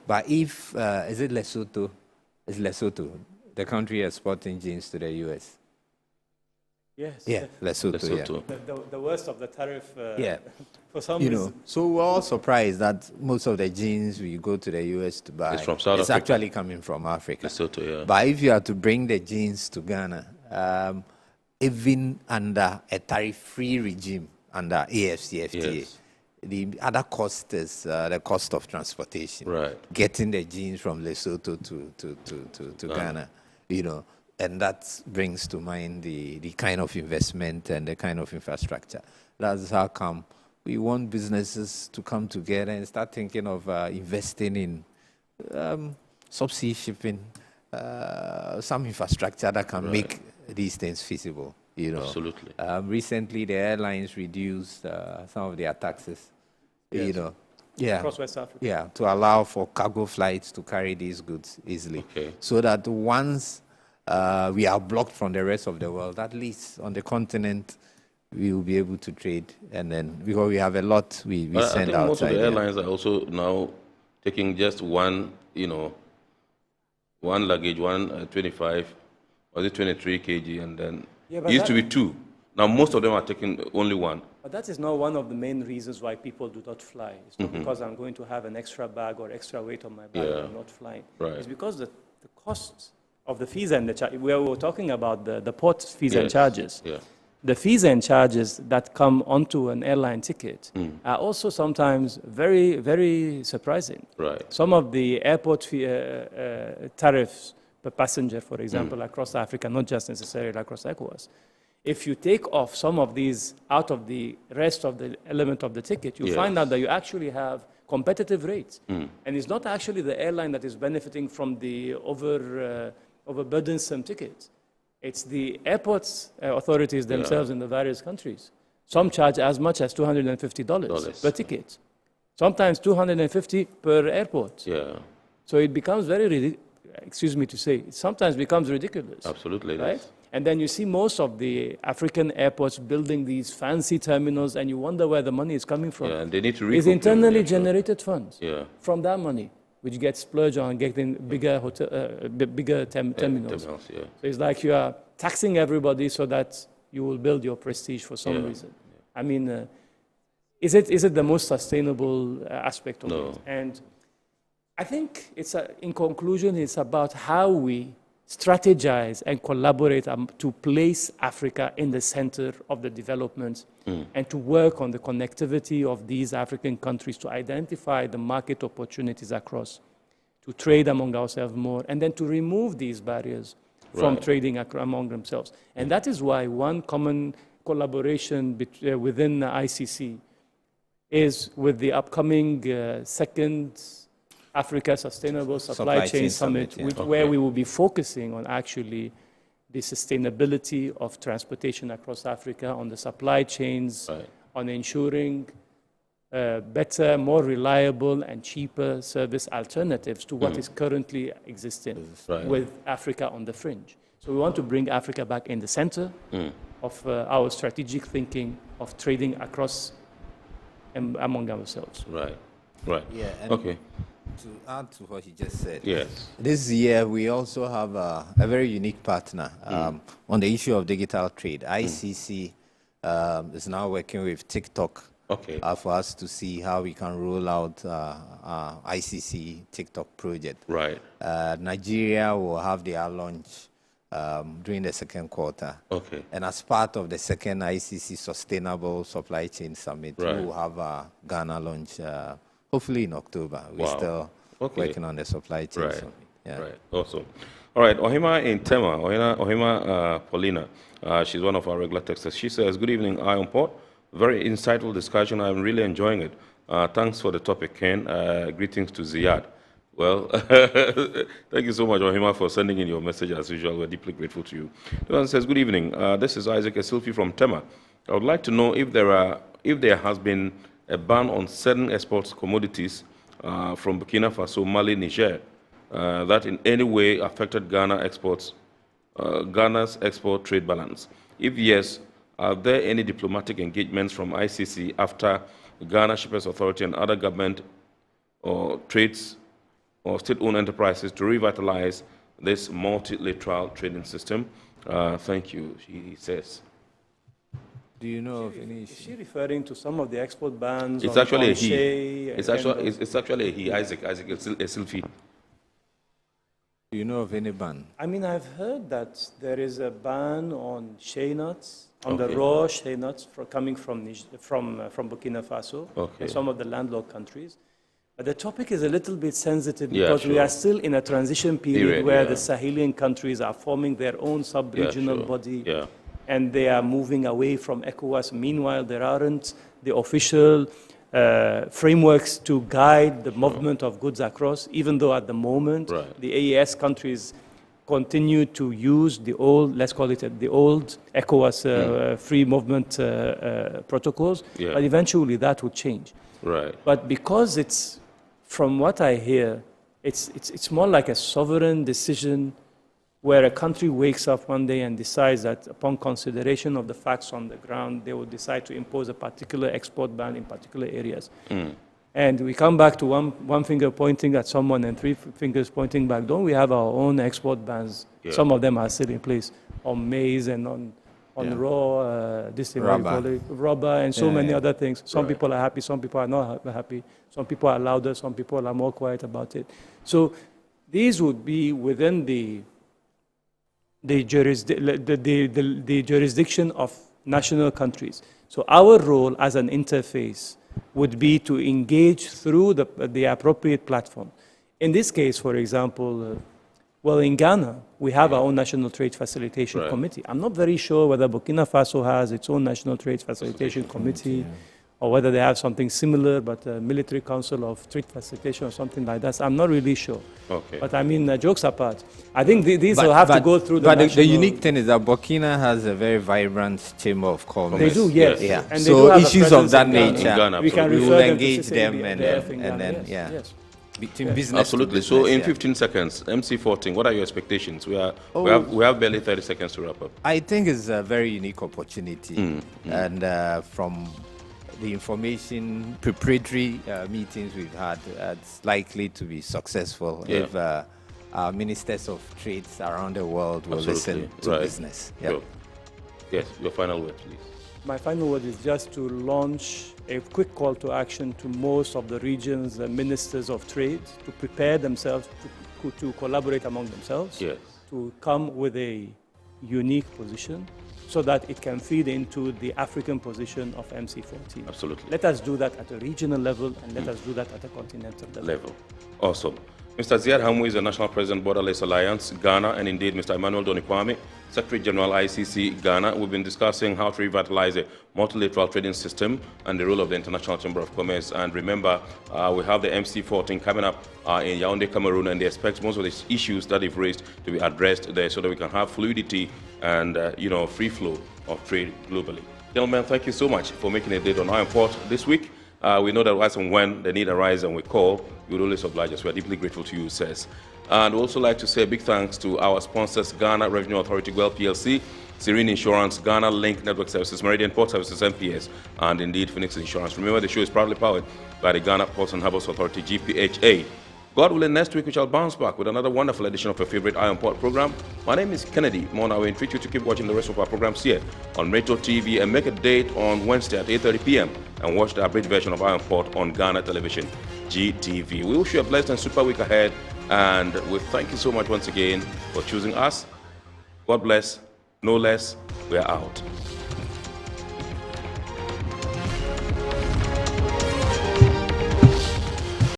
But if, is it Lesotho? It's Lesotho, the country exporting jeans to the US. Yes. Yeah, Lesotho. Yeah. The worst of the tariff for some reason. reason. So we're all surprised that most of the jeans we go to the US to buy, it's actually coming from Africa. Lesotho, But if you are to bring the jeans to Ghana, even under a tariff-free regime, under AFCFTA, the other cost is the cost of transportation. Getting the jeans from Lesotho to Ghana, you know. And that brings to mind the kind of investment and the kind of infrastructure. That's how come we want businesses to come together and start thinking of investing in subsea shipping, some infrastructure that can make these things feasible. You know. Absolutely. Recently, the airlines reduced some of their taxes. You know. Across West Africa. Yeah, to allow for cargo flights to carry these goods easily. So that once we are blocked from the rest of the world, at least on the continent, we will be able to trade. And then, because we have a lot we send outside. I think most of the airlines are also now taking just one, you know, one luggage, 25, or 23 kg, and then it used to be 2. Now most of them are taking only 1. But that is not one of the main reasons why people do not fly. It's not because I'm going to have an extra bag or extra weight on my bag and I'm not flying. It's because the costs of the fees and the charges. We were talking about the port fees and charges. The fees and charges that come onto an airline ticket are also sometimes very, very surprising. Some of the airport fee, tariffs per passenger, for example, across Africa, not just necessarily across ECOWAS, If you take off some of these out of the rest of the element of the ticket, you Yes. find out that you actually have competitive rates. Mm. And it's not actually the airline that is benefiting from the overburdensome tickets. It's the airports authorities themselves in the various countries. Some charge as much as $250 per ticket. Sometimes $250 per airport. Yeah. So it becomes excuse me to say, it sometimes becomes ridiculous. Absolutely. Right? Yes. And then you see most of the African airports building these fancy terminals, and you wonder where the money is coming from. Yeah, and they need to It's recoup internally them, generated funds. Yeah. From that money, which gets splurged on getting bigger terminals. Yeah. So it's like you are taxing everybody so that you will build your prestige for some reason. I mean, is it the most sustainable aspect of it? And I think in conclusion, it's about how we strategize and collaborate to place Africa in the center of the development and to work on the connectivity of these African countries to identify the market opportunities across, to trade among ourselves more, and then to remove these barriers from trading among themselves. And that is why one common collaboration within the ICC is with the upcoming second Africa Sustainable Supply Chain Summit, where we will be focusing on actually the sustainability of transportation across Africa, on the supply chains, on ensuring better, more reliable and cheaper service alternatives to what is currently existing with Africa on the fringe. So we want to bring Africa back in the center of our strategic thinking of trading across and among ourselves. Right. Yeah. And okay. To add to what you just said, yes. This year we also have a very unique partner on the issue of digital trade. ICC is now working with TikTok for us to see how we can roll out our ICC TikTok project. Right. Nigeria will have their launch during the second quarter. Okay. And as part of the second ICC Sustainable Supply Chain Summit, we will have a Ghana launch hopefully in October. We're still working on the supply chain summit. Yeah. Right. Awesome. All right. Ohima in Tema, Ohima Paulina, she's one of our regular texters. She says, good evening, Iron Port. Very insightful discussion. I'm really enjoying it. Thanks for the topic, Ken. Greetings to Ziyad. Well, thank you so much, Ohima, for sending in your message as usual. We're deeply grateful to you. The one says, good evening. This is Isaac Esilfi from Tema. I would like to know if there has been a ban on certain exports commodities from Burkina Faso, Mali, Niger, that in any way affected Ghana's export trade balance. If yes, are there any diplomatic engagements from ICC after Ghana Shippers Authority and other government or trades or state-owned enterprises to revitalize this multilateral trading system? Thank you, he says. Do you know of any issue? Is she referring to some of the export bans? It's actually a he. It's actually a he, Isaac Esilfi. Do you know of any ban? I mean, I've heard that there is a ban on shea nuts, on the raw shea nuts coming from Burkina Faso and some of the landlocked countries. But the topic is a little bit sensitive because we are still in a transition period where the Sahelian countries are forming their own sub-regional body. And they are moving away from ECOWAS. Meanwhile, there aren't the official frameworks to guide the movement of goods across, even though at the moment the AES countries continue to use the old, let's call it the old ECOWAS free movement protocols. But eventually that would change. But because it's, from what I hear, it's more like a sovereign decision where a country wakes up one day and decides that upon consideration of the facts on the ground, they will decide to impose a particular export ban in particular areas. And we come back to one finger pointing at someone and three fingers pointing back. Don't we have our own export bans? Some of them are still in place on maize and on raw, rubber and so many other things. Some people are happy, some people are not happy. Some people are louder, some people are more quiet about it. So these would be within the jurisdiction of national countries. So our role as an interface would be to engage through the appropriate platform. In this case, for example, Well, in Ghana, we have our own National Trade Facilitation Committee. I'm not very sure whether Burkina Faso has its own National Trade Facilitation Committee or whether they have something similar, but a Military Council of Trade Facilitation or something like that. So I'm not really sure. Okay. But I mean, jokes apart, I think these will have to go through the But the unique thing is that Burkina has a very vibrant chamber of commerce. They do, yes. Yeah. And So issues of that nature, we can we will refer them to engage them and CCBF then, yes, yes. Between business Absolutely. to So business, in yeah. 15 seconds, MC14, what are your expectations? We have barely 30 seconds to wrap up. I think it's a very unique opportunity. And from the information preparatory meetings we've had, it's likely to be successful if our ministers of trades around the world will listen to business. Yeah. Sure. Yes, your final word, please. My final word is just to launch a quick call to action to most of the regions, ministers of trade, to prepare themselves to collaborate among themselves, to come with a unique position so that it can feed into the African position of MC14. Absolutely. Let us do that at a regional level and let us do that at a continental level. Awesome. Mr. Ziad Hamu is the National President, Borderless Alliance, Ghana, and indeed Mr. Emmanuel Donikwame, Secretary General, ICC, Ghana. We've been discussing how to revitalize a multilateral trading system and the role of the International Chamber of Commerce. And remember, we have the MC14 coming up in Yaoundé, Cameroon, and they expect most of the issues that they've raised to be addressed there so that we can have fluidity and, free flow of trade globally. Gentlemen, thank you so much for making a date on our import this week. We know that as and when the need arises and we call, you will always oblige us. We are deeply grateful to you, sirs. And we'd also like to say a big thanks to our sponsors, Ghana Revenue Authority, GWEL PLC, Serene Insurance, Ghana Link Network Services, Meridian Port Services, MPS, and indeed Phoenix Insurance. Remember, the show is proudly powered by the Ghana Ports and Harbours Authority, GPHA. God willing, next week we shall bounce back with another wonderful edition of your favorite Iron Port program. My name is Kennedy Mona. We entreat you to keep watching the rest of our programs here on Retro TV and make a date on Wednesday at 8:30 p.m. and watch the abridged version of Iron Port on Ghana Television, GTV. We wish you a blessed and super week ahead, and we thank you so much once again for choosing us. God bless, no less. We are out.